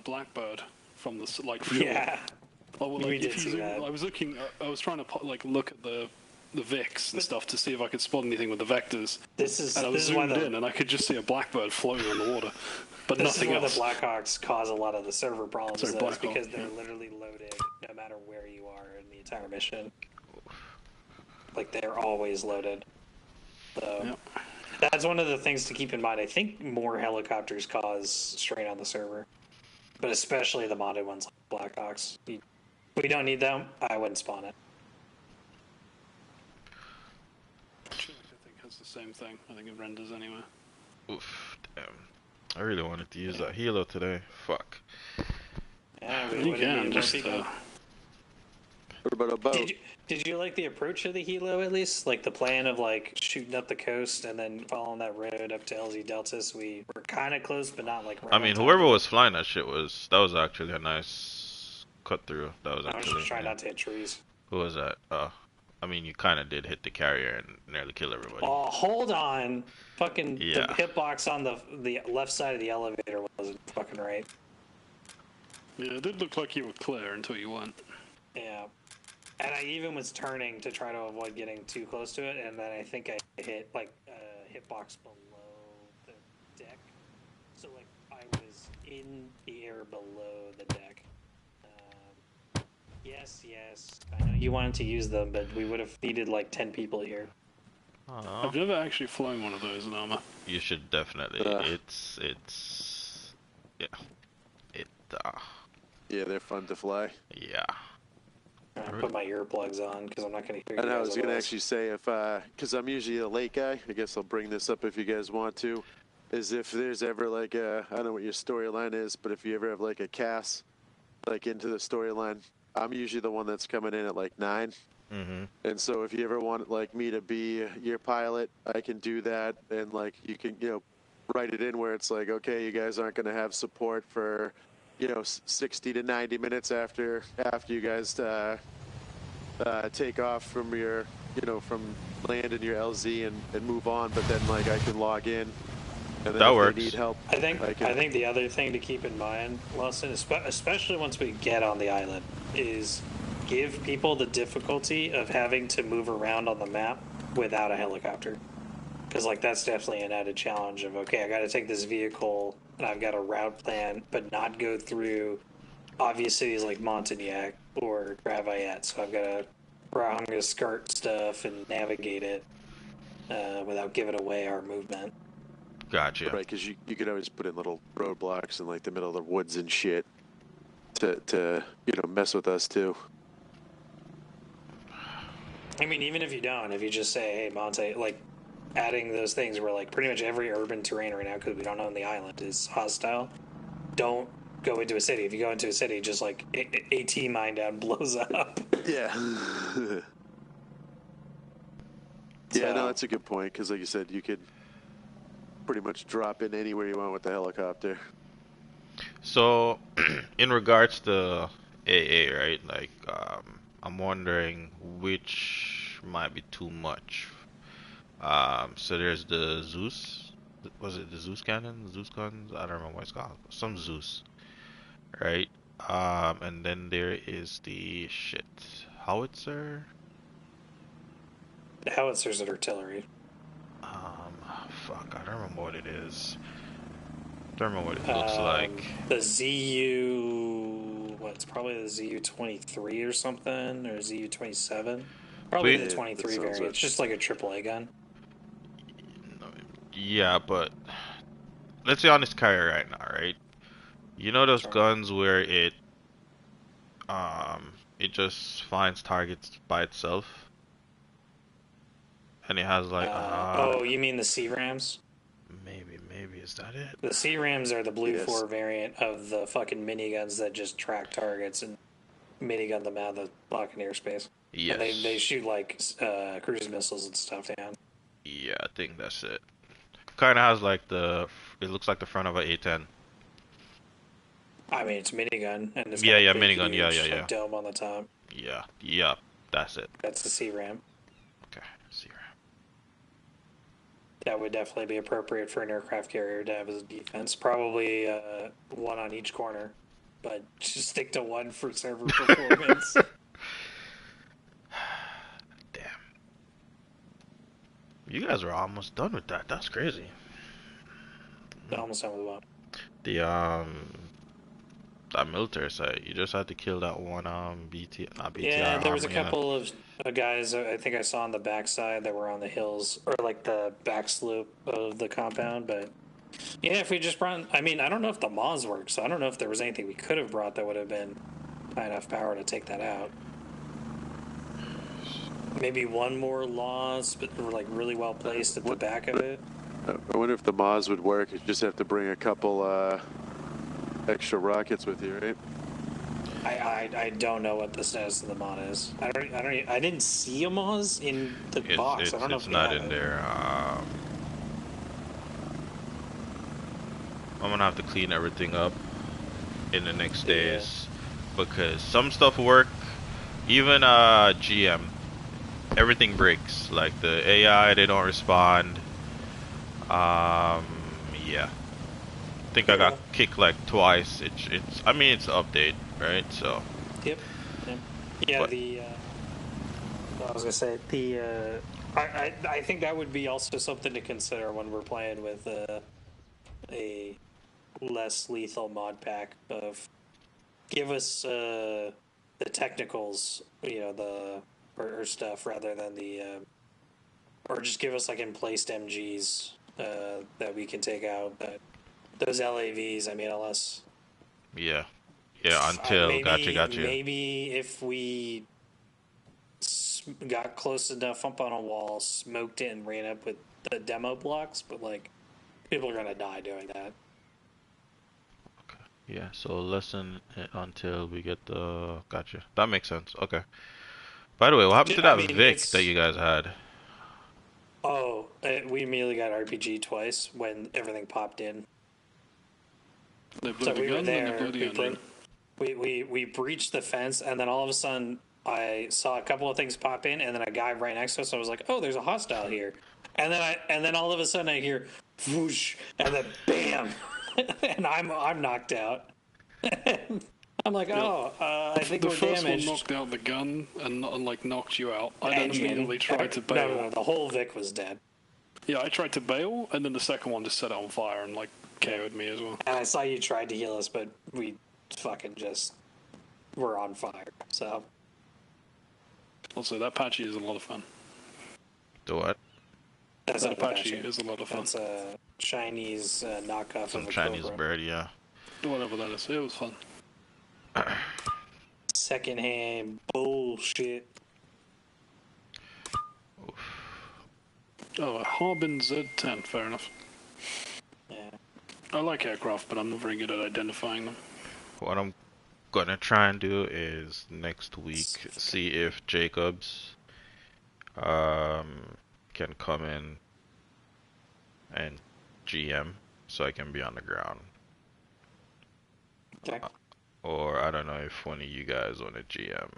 Speaker 4: blackbird from the, like, shore.
Speaker 1: Yeah.
Speaker 4: Oh, well, like,
Speaker 1: We
Speaker 4: if
Speaker 1: did
Speaker 4: you
Speaker 1: see
Speaker 4: zoom,
Speaker 1: that.
Speaker 4: I was looking, I was trying to, like, look at the VIX and stuff to see if I could spot anything with the vectors. And I was zoomed in, and I could just see a blackbird floating on the water, but nothing else.
Speaker 1: This is where the Blackhawks cause a lot of the server problems,
Speaker 4: Sorry,
Speaker 1: though, is
Speaker 4: Blackhawk,
Speaker 1: because they're literally loaded no matter where you are in the entire mission. Like, they're always loaded. So, that's one of the things to keep in mind. I think more helicopters cause strain on the server, but especially the modded ones like Blackhawks. We don't need them. I wouldn't spawn it.
Speaker 4: I think has the same thing. I think it renders anyway.
Speaker 2: Oof, damn. I really wanted to use that helo today. Fuck.
Speaker 1: Yeah,
Speaker 4: You can just...
Speaker 9: What about a boat?
Speaker 1: Did you like the approach of the helo at least? Like the plan of like shooting up the coast and then following that road up to LZ Deltas? We were kind of close, but not like. Right
Speaker 2: I mean, whoever was flying that shit that was actually a nice cut through. That was
Speaker 1: I was
Speaker 2: actually.
Speaker 1: just trying not to hit trees.
Speaker 2: Who was that? I mean, you kind of did hit the carrier and nearly kill everybody.
Speaker 1: Oh, hold on! Fucking
Speaker 2: Yeah.
Speaker 1: the hitbox on the left side of the elevator wasn't fucking right.
Speaker 4: Yeah, it did look like you were clear until you weren't.
Speaker 1: Yeah. And I even was turning to try to avoid getting too close to it, and then I think I hit like hitbox below the deck. So like I was in the air below the deck. Yes, I know you wanted to use them, but we would have needed like 10 people here.
Speaker 4: I've never actually flown one of those in Arma.
Speaker 2: You should definitely. It's yeah.
Speaker 9: Yeah, they're fun to fly.
Speaker 2: Yeah.
Speaker 1: I put my earplugs on because I'm not going to hear you.
Speaker 9: And I
Speaker 1: guys
Speaker 9: was going to
Speaker 1: otherwise.
Speaker 9: actually say, if because I'm usually a late guy, I guess I'll bring this up if you guys want to, is if there's ever like I don't know what your storyline is, but if you ever have like a cast like into the storyline, I'm usually the one that's coming in at like 9.
Speaker 2: Mm-hmm.
Speaker 9: And so if you ever want like me to be your pilot, I can do that, and like you can write it in where it's like, okay, you guys aren't going to have support for 60 to 90 minutes after you guys take off from your from land in your LZ and move on, but then like I can log in. And then
Speaker 2: That
Speaker 9: if
Speaker 2: works.
Speaker 9: they need help.
Speaker 1: I think the other thing to keep in mind, Lawson, especially once we get on the island, is give people the difficulty of having to move around on the map without a helicopter. Because like that's definitely an added challenge of, okay, I got to take this vehicle and I've got a route plan, but not go through obvious cities like Montagnac or Gravayette. So I'm going to skirt stuff and navigate it without giving away our movement.
Speaker 2: Gotcha.
Speaker 9: Right, because you could always put in little roadblocks in like the middle of the woods and shit to mess with us too.
Speaker 1: I mean, even if you don't, if you just say, hey, Monte, like adding those things where like pretty much every urban terrain right now, because we don't own the island, is hostile. Don't go into a city. If you go into a city, just like AT mine down blows up.
Speaker 9: Yeah. Yeah, no, that's a good point, because like you said, you could pretty much drop in anywhere you want with the helicopter.
Speaker 2: So, in regards to AA, right? Like, I'm wondering which might be too much. So there's the Zeus. Was it the Zeus cannon? Zeus guns? I don't remember what it's called. Some Zeus, right? And then there is the shit howitzer.
Speaker 1: The howitzers are artillery.
Speaker 2: Fuck, I don't remember what it is. Don't remember what it looks like.
Speaker 1: The ZU, it's probably the ZU-23 or something, or ZU-27. Probably the 23 variant. It's just like a AAA gun.
Speaker 2: Yeah, but let's say on this carrier right now, right? You know those guns where it just finds targets by itself, and it has like
Speaker 1: oh, you mean the C-Rams?
Speaker 2: Maybe is that it?
Speaker 1: The C-Rams are the Blue 4 variant of the fucking miniguns that just track targets and minigun them out of the blocking airspace.
Speaker 2: Yes.
Speaker 1: And they shoot like cruise missiles and stuff down.
Speaker 2: Yeah, I think that's it. Kind of has like it looks like the front of an A10.
Speaker 1: I mean, it's minigun, and it's
Speaker 2: yeah,
Speaker 1: got a big,
Speaker 2: minigun,
Speaker 1: huge,
Speaker 2: yeah.
Speaker 1: dome on the top.
Speaker 2: Yeah, that's it.
Speaker 1: That's the C-Ram.
Speaker 2: Okay, C-Ram.
Speaker 1: That would definitely be appropriate for an aircraft carrier to have as a defense. Probably one on each corner, but just stick to one for server performance.
Speaker 2: Damn. You guys are almost done with that. That's crazy.
Speaker 1: Almost done with what?
Speaker 2: That military site. You just had to kill that one BTR.
Speaker 1: Yeah, there was a couple of guys I think I saw on the backside that were on the hills, or like the back slope of the compound, but yeah, if we just brought, I mean, I don't know if the Moz works, so I don't know if there was anything we could have brought that would have been high enough power to take that out. Maybe one more Laws, but like really well placed at the back of it.
Speaker 9: I wonder if the Moz would work. You just have to bring a couple extra rockets with you, right?
Speaker 1: I don't know what the status of the mod is. I didn't see a Moz in the box. I don't know if
Speaker 2: it's not in there. I'm gonna have to clean everything up in the next days because some stuff work. Even GM, everything breaks. Like the AI, they don't respond. Yeah. I think I got kicked like twice. It's I mean it's an update, right? So.
Speaker 1: Yep. Yeah. But, I was gonna say I think that would be also something to consider when we're playing with a less lethal mod pack of give us the technicals, or stuff rather than the or just give us like emplaced MGs that we can take out. But those LAVs, I mean, unless
Speaker 2: until got you.
Speaker 1: Maybe if we got close enough up on a wall, smoked it, and ran up with the demo blocks, but like people are gonna die doing that.
Speaker 2: Okay. Yeah. So lessen it until we get the gotcha. That makes sense. Okay. By the way, what happened to that Vic that you guys had?
Speaker 1: Oh, we immediately got RPG twice when everything popped in.
Speaker 4: So we were there.
Speaker 1: We breached the fence, and then all of a sudden, I saw a couple of things pop in, and then a guy right next to us. I was like, "Oh, there's a hostile here," and then all of a sudden I hear whoosh, and then bam, and I'm knocked out. I'm like, I think we're damaged.
Speaker 4: The first one knocked out the gun and like knocked you out. I then immediately tried to bail.
Speaker 1: No, the whole Vic was dead.
Speaker 4: Yeah, I tried to bail, and then the second one just set it on fire and like KO'd me as well.
Speaker 1: And I saw you tried to heal us, but we fucking just were on fire. So.
Speaker 4: Also, that Apache is a lot of fun.
Speaker 2: The what?
Speaker 1: That
Speaker 4: Apache is a lot of fun.
Speaker 1: That's a Chinese knockoff
Speaker 2: Some
Speaker 1: of a
Speaker 2: Chinese
Speaker 1: Cobra.
Speaker 2: bird, yeah.
Speaker 4: Whatever that is, it was fun.
Speaker 1: Secondhand bullshit.
Speaker 4: Oh, a Harbin Z10, fair enough.
Speaker 1: Yeah.
Speaker 4: I like aircraft, but I'm not very good at identifying them.
Speaker 2: What I'm gonna try and do is next week see if Jacobs can come in and GM so I can be on the ground.
Speaker 1: Okay.
Speaker 2: Or I don't know if one of you guys on a GM.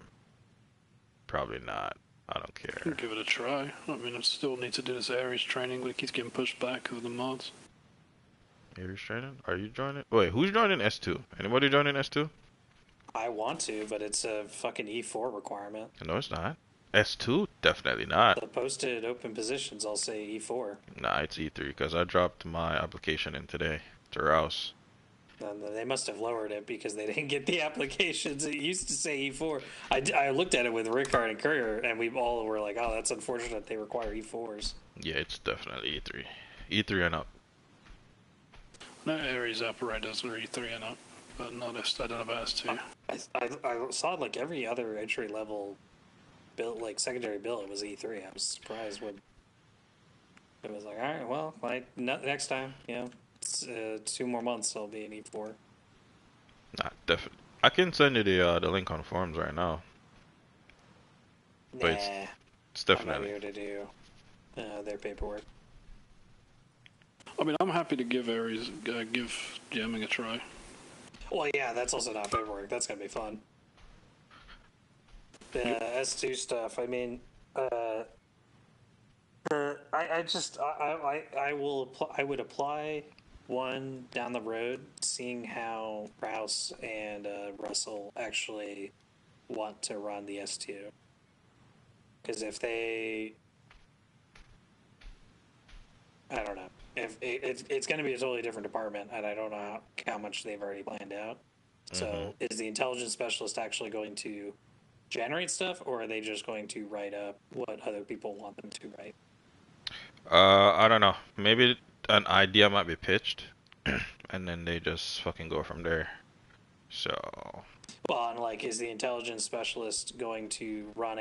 Speaker 2: Probably not. I don't care.
Speaker 4: Give it a try. I mean, I still need to do this Ares training, but it keeps getting pushed back because of the mods.
Speaker 2: Ares training? Are you joining? Wait, who's joining S2? Anybody joining S2?
Speaker 1: I want to, but it's a fucking E4 requirement.
Speaker 2: No, it's not. S2? Definitely not.
Speaker 1: The posted open positions all say E4.
Speaker 2: Nah, it's E3 because I dropped my application in today to Rouse.
Speaker 1: And they must have lowered it because they didn't get the applications. It used to say E4. I looked at it with Rickard and Courier, and we all were like, oh, that's unfortunate they require E4s.
Speaker 2: Yeah, it's definitely E3. E3 and up.
Speaker 4: No, Ares operators are E3 and up, but not S. I don't know about S2.
Speaker 1: I saw like every other entry level build, like secondary build, it was E3. I was surprised when it was like, all right, well, like next time, you know, it's, 2 more months I'll be in E4.
Speaker 2: Nah, definitely. I can send you the link on forums right now. But it's definitely.
Speaker 1: I'm not here to do their paperwork.
Speaker 4: I mean, I'm happy to give Ares, give jamming a try.
Speaker 1: Well, yeah, that's also not paperwork. That's gonna be fun. The S2 stuff. I mean, I would apply one down the road, seeing how Rouse and Russell actually want to run the S2. Because if they, I don't know. If it's going to be a totally different department, and I don't know how much they've already planned out. So, is the intelligence specialist actually going to generate stuff, or are they just going to write up what other people want them to write?
Speaker 2: I don't know. Maybe an idea might be pitched, and then they just fucking go from there. So.
Speaker 1: Well, and like, is the intelligence specialist going to run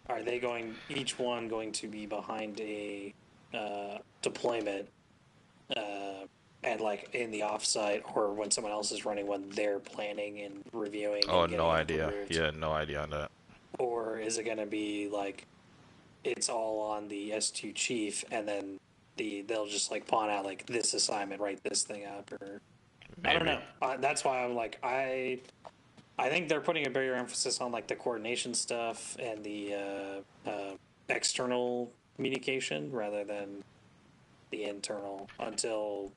Speaker 1: are they each one going to be behind a deployment, and like in the offsite, or when someone else is running one, they're planning and reviewing?
Speaker 2: Oh,
Speaker 1: and
Speaker 2: no idea. Yeah, no idea on that.
Speaker 1: Or is it going to be like it's all on the S2 chief, and then they'll just like pawn out like this assignment, write this thing up, or maybe. I don't know. That's why I'm like I think they're putting a bigger emphasis on like the coordination stuff and the external communication rather than the internal until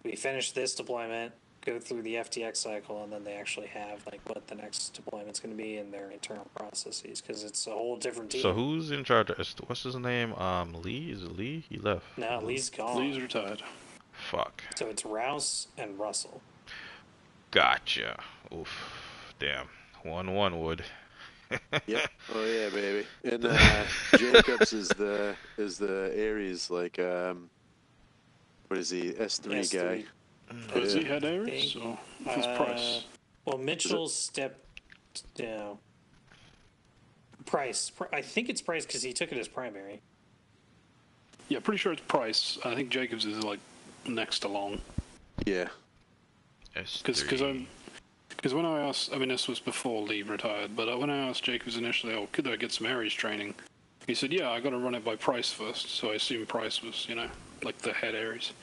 Speaker 1: we finish this deployment, go through the FTX cycle, and then they actually have like what the next deployment's going to be in their internal processes, because it's a whole different team.
Speaker 2: So who's in charge of what's his name? Lee? Is it Lee? He left.
Speaker 1: No, Lee's gone.
Speaker 4: Lee's retired.
Speaker 2: Fuck.
Speaker 1: So it's Rouse and Russell.
Speaker 2: Gotcha. Oof. Damn. 1-1 would.
Speaker 9: Yep. Oh yeah, baby. And Jacobs is the Ares, like what is he? S3 guy.
Speaker 4: Oh, is he head Ares? So if it's Price.
Speaker 1: Well, Mitchell stepped down. Price. I think it's Price because he took it as primary.
Speaker 4: Yeah, pretty sure it's Price. I think Jacobs is like next along.
Speaker 9: Yeah.
Speaker 4: Because when I asked, I mean, this was before Lee retired, but when I asked Jacobs initially, oh, could I get some Ares training? He said, yeah, I got to run it by Price first. So I assume Price was, like the head Ares.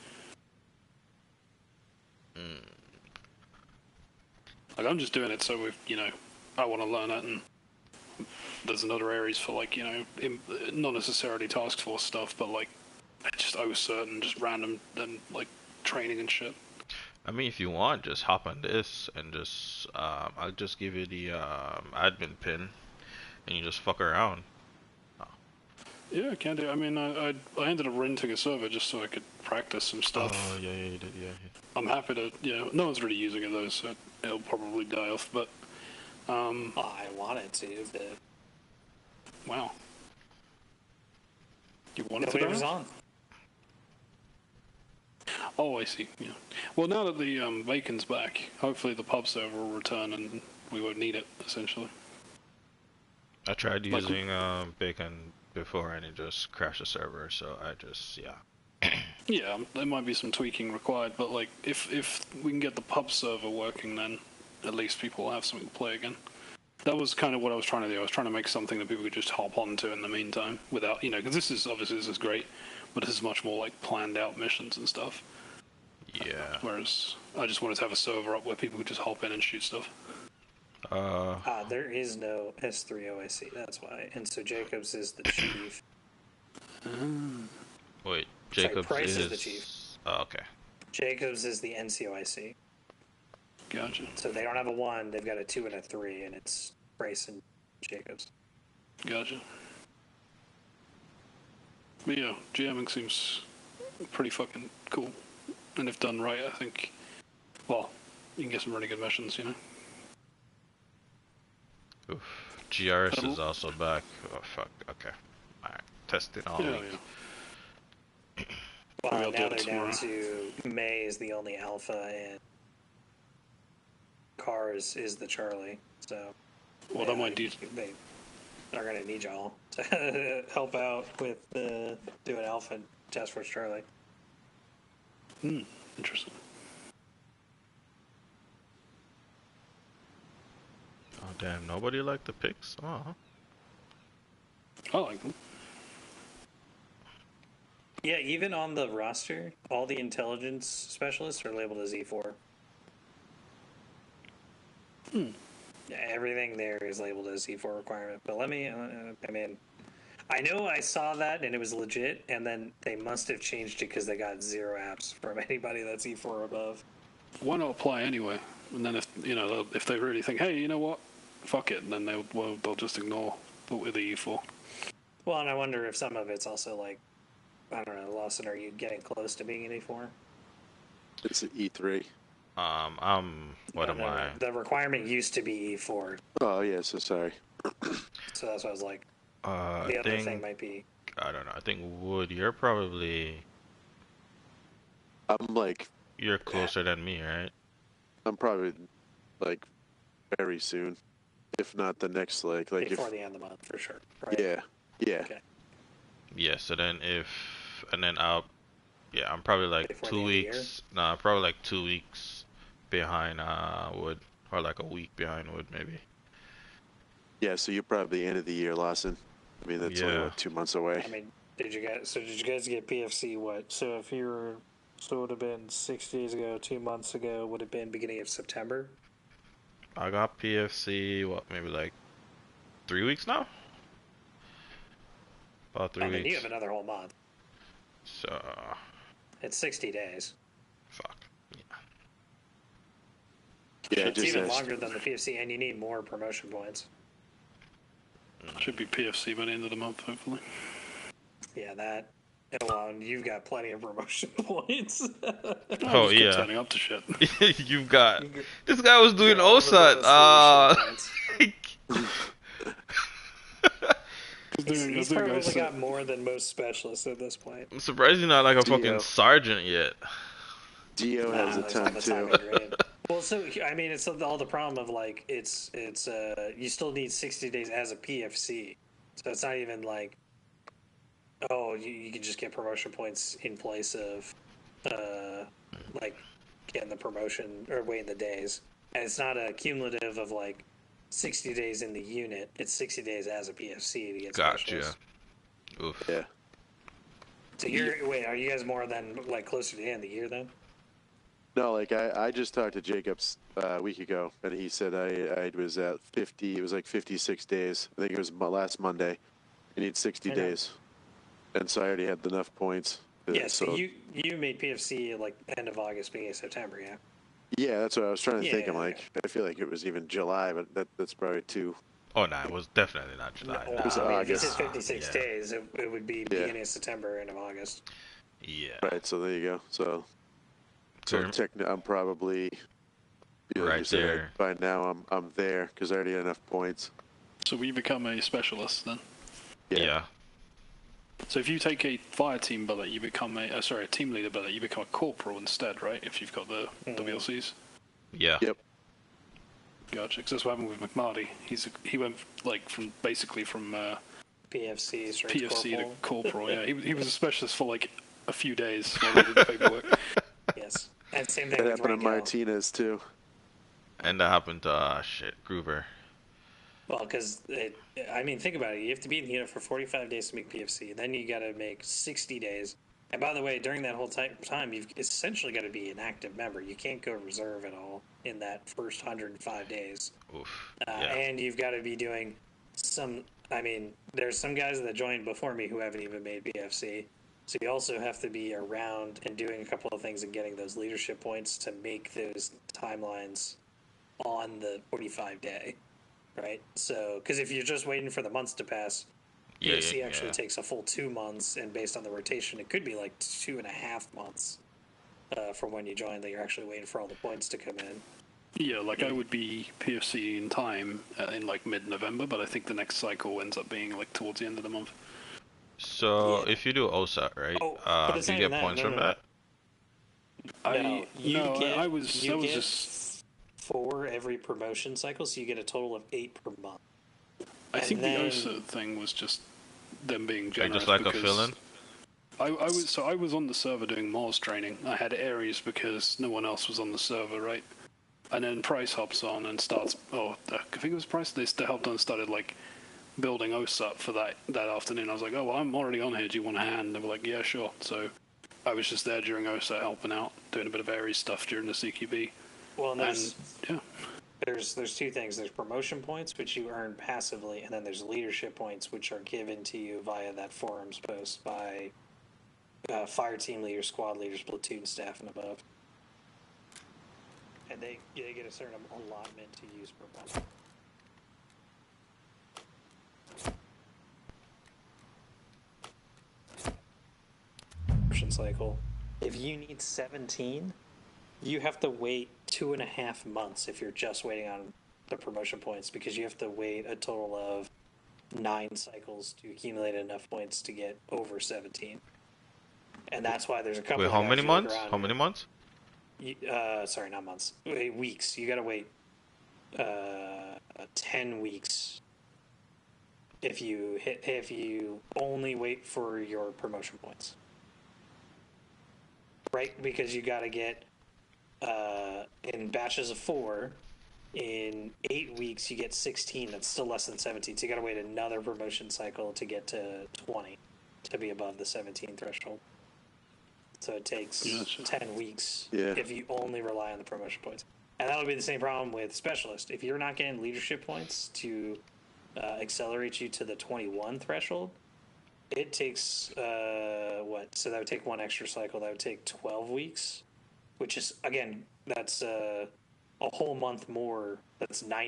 Speaker 4: Like, I'm just doing it so I want to learn it, and there's another Ares for like, not necessarily task force stuff, but like, just OSCERT and just random and like training and shit.
Speaker 2: I mean, if you want, just hop on this and just, I'll just give you the admin pin, and you just fuck around. Oh.
Speaker 4: Yeah, I can do. I mean, I ended up renting a server just so I could practice some stuff.
Speaker 2: Oh, yeah, you did, yeah.
Speaker 4: I'm happy to, no one's really using it though, so it'll probably die off, but,
Speaker 1: I wanted to, but...
Speaker 4: Wow. You wanted to
Speaker 1: die? Was on.
Speaker 4: Oh, I see. Yeah. Well, now that the Bacon's back, hopefully the pub server will return and we won't need it, essentially.
Speaker 2: I tried using Bacon before and it just crashed the server, so I just, yeah.
Speaker 4: Yeah, there might be some tweaking required, but like, if we can get the pub server working, then at least people will have something to play again. That was kind of what I was trying to do. I was trying to make something that people could just hop onto in the meantime without, because this is great, but this is much more like planned out missions and stuff.
Speaker 2: Yeah.
Speaker 4: Whereas I just wanted to have a server up where people could just hop in and shoot stuff.
Speaker 1: There is no S3 OIC, that's why. And so Jacobs is the chief.
Speaker 2: Wait,
Speaker 1: Sorry,
Speaker 2: Jacobs
Speaker 1: Price is the chief.
Speaker 2: Oh, okay.
Speaker 1: Jacobs is the NCOIC.
Speaker 4: Gotcha.
Speaker 1: So they don't have a 1, they've got a 2 and a 3, and it's Price and Jacobs.
Speaker 4: Gotcha. But yeah, GMing seems pretty fucking cool. And if done right, I think, well, you can get some really good missions, you know?
Speaker 2: Oof. GRS is also back. Oh, fuck. Okay. Alright. Testing all
Speaker 4: Yeah,
Speaker 2: week.
Speaker 4: yeah.
Speaker 1: Well,
Speaker 4: Maybe I'll
Speaker 1: now
Speaker 4: do it
Speaker 1: they're
Speaker 4: tomorrow.
Speaker 1: down to May is the only alpha, and Cars is the Charlie. So,
Speaker 4: Well, that might do.
Speaker 1: They are going to need y'all to help out with doing alpha Task Force Charlie.
Speaker 4: Interesting.
Speaker 2: Oh, damn. Nobody liked the picks? Oh.
Speaker 4: I like them.
Speaker 1: Yeah, even on the roster, all the intelligence specialists are labeled as E4. Yeah, everything there is labeled as E4 requirement. But let me, I mean, I know I saw that and it was legit, and then they must have changed it because they got 0 apps from anybody that's E4 or above.
Speaker 4: Why not apply anyway? And then if you know if they really think, hey, you know what, fuck it, then they'll just ignore the E4.
Speaker 1: Well, and I wonder if some of it's also like, I don't know, Lawson, are you getting close to being an E4?
Speaker 9: It's an E3.
Speaker 2: What am I?
Speaker 1: The requirement used to be E4,
Speaker 9: Oh, yeah, so sorry.
Speaker 1: so that's why I was like, the
Speaker 2: I
Speaker 1: other
Speaker 2: think,
Speaker 1: thing might be.
Speaker 2: I don't know. I think Wood, you're probably,
Speaker 9: I'm like,
Speaker 2: you're closer than me, right?
Speaker 9: I'm probably like very soon, if not the next like
Speaker 1: Before
Speaker 9: if
Speaker 1: the end of the month, for sure. Right?
Speaker 9: yeah.
Speaker 1: Okay.
Speaker 2: Yeah, so then I'm probably like
Speaker 1: Before
Speaker 2: 2
Speaker 1: the end of the year?
Speaker 2: weeks. Nah, probably like 2 weeks behind Wood, or like a week behind Wood, maybe.
Speaker 9: Yeah, so you're probably end of the year, Lawson. I mean, that's only
Speaker 2: Yeah.
Speaker 9: what, 2 months away.
Speaker 1: I mean, did you guys get PFC what? So if you're, so it would have been 6 days ago, 2 months ago, would have been beginning of September.
Speaker 2: I got PFC, maybe like 3 weeks now? About 3
Speaker 1: I mean,
Speaker 2: weeks.
Speaker 1: you have another whole month.
Speaker 2: So,
Speaker 1: It's 60 days.
Speaker 2: fuck.
Speaker 9: Yeah,
Speaker 1: It's
Speaker 9: just
Speaker 1: even
Speaker 9: ask-
Speaker 1: longer than the PFC, and you need more promotion points.
Speaker 4: Should be PFC by the end of the month, hopefully.
Speaker 1: Yeah, that. Well, and you've got plenty of promotion points.
Speaker 2: Oh,
Speaker 4: Just keep
Speaker 2: yeah.
Speaker 4: turning up to shit.
Speaker 2: You've got. This guy was doing
Speaker 1: All the
Speaker 2: OSAT.
Speaker 1: bonus points. He's probably got more than most specialists at this point.
Speaker 2: I'm surprised he's not like a
Speaker 9: Dio.
Speaker 2: fucking sergeant yet.
Speaker 9: Dio has the
Speaker 1: there's
Speaker 9: time
Speaker 1: not the
Speaker 9: too.
Speaker 1: timing grade. Well, so I mean, it's all the problem of like it's you still need 60 days as a PFC, so it's not even like, oh, you can just get promotion points in place of like getting the promotion or waiting the days, and it's not a cumulative of like 60 days in the unit. It's 60 days as a PFC to get
Speaker 2: Gotcha.
Speaker 1: specialists.
Speaker 2: Oof.
Speaker 9: Yeah.
Speaker 1: So wait, are you guys more than like closer to the end of the year then?
Speaker 9: No, like I just talked to Jacobs a week ago, and he said I was at 50. It was like 56 days. I think it was last Monday. You need 60
Speaker 1: I know.
Speaker 9: days, and so I already had enough points.
Speaker 1: Yeah, so you made PFC like end of August, beginning of September, yeah.
Speaker 9: Yeah, that's what I was trying to think. I'm
Speaker 1: Yeah.
Speaker 9: like, I feel like it was even July, but that's probably too.
Speaker 2: Oh, no, it was definitely not July.
Speaker 1: Well,
Speaker 9: It was
Speaker 1: I mean, if
Speaker 9: August.
Speaker 1: this is 56
Speaker 2: Yeah.
Speaker 1: days, it would be beginning of September, end of August.
Speaker 2: Yeah.
Speaker 9: Right, so there you go. So
Speaker 2: So-
Speaker 9: I'm probably
Speaker 2: Right
Speaker 9: you said,
Speaker 2: there.
Speaker 9: By now, I'm there because I already had enough points.
Speaker 4: So we become a specialist then.
Speaker 2: Yeah.
Speaker 4: So if you take a fire team billet, you become a team leader billet, you become a corporal instead, right? If you've got the WLCs.
Speaker 2: Yeah.
Speaker 9: Yep.
Speaker 4: Gotcha. Because that's what happened with McMarty. He went like from
Speaker 1: PFC, straight
Speaker 4: PFC
Speaker 1: corporal.
Speaker 4: to corporal. Yeah, he was a specialist for like a few days while they did the paperwork.
Speaker 1: Yes. And same thing
Speaker 9: That
Speaker 1: with
Speaker 9: happened to
Speaker 1: Rangel.
Speaker 9: Martinez too.
Speaker 2: And that happened to, Gruber.
Speaker 1: Well, because, I mean, think about it. You have to be in the unit for 45 days to make PFC. Then you got to make 60 days And by the way, during that whole time, you've essentially got to be an active member. You can't go reserve at all in that first 105 days.
Speaker 2: Oof.
Speaker 1: And you've got to be doing some. I mean, there's some guys that joined before me who haven't even made BFC. So you also have to be around and doing a couple of things and getting those leadership points to make those timelines on the 45 day, right? So, because if you're just waiting for the months to pass, BFC actually takes a full 2 months, and based on the rotation, it could be like 2.5 months from when you join that you're actually waiting for all the points to come in.
Speaker 4: Yeah, like I would be PFC in time in like mid-November, but I think the next cycle ends up being like towards the end of the month.
Speaker 2: So if you do OSAT, right? Do you get points from that?
Speaker 4: I was
Speaker 1: get
Speaker 4: just
Speaker 1: 4 every promotion cycle, so you get a total of 8 per month.
Speaker 4: I think the OSAT thing was just them being generous.
Speaker 2: Just like a fill-in?
Speaker 4: I was on the server doing Mars training. I had Ares because no one else was on the server, right? And then Price hops on and starts. I think it was Price. They helped on and started like building OSAT for that afternoon. I was like, oh, well, I'm already on here. Do you want a hand? They were like, yeah, sure. So I was just there during OSAT helping out, doing a bit of Ares stuff during the CQB.
Speaker 1: Well, there's 2 things. There's promotion points, which you earn passively, and then there's leadership points, which are given to you via that forums post by fire team leaders, squad leaders, platoon staff, and above. And they get a certain allotment to use per month. Cycle. If you need 17, you have to wait 2.5 months if you're just waiting on the promotion points, because you have to wait a total of 9 cycles to accumulate enough points to get over 17. And that's why there's a couple.
Speaker 2: Wait, how many months? How many months?
Speaker 1: Sorry, not months. Weeks. You gotta wait 10 weeks if you only wait for your promotion points. Right, because you got to get in batches of 4. In 8 weeks, you get 16. That's still less than 17. So you got to wait another promotion cycle to get to 20 to be above the 17 threshold. So it takes 10 weeks if you only rely on the promotion points. And that'll be the same problem with specialist. If you're not getting leadership points to accelerate you to the 21 threshold, it takes, So that would take 1 extra cycle. That would take 12 weeks, which is, again, that's a whole month more. That's 90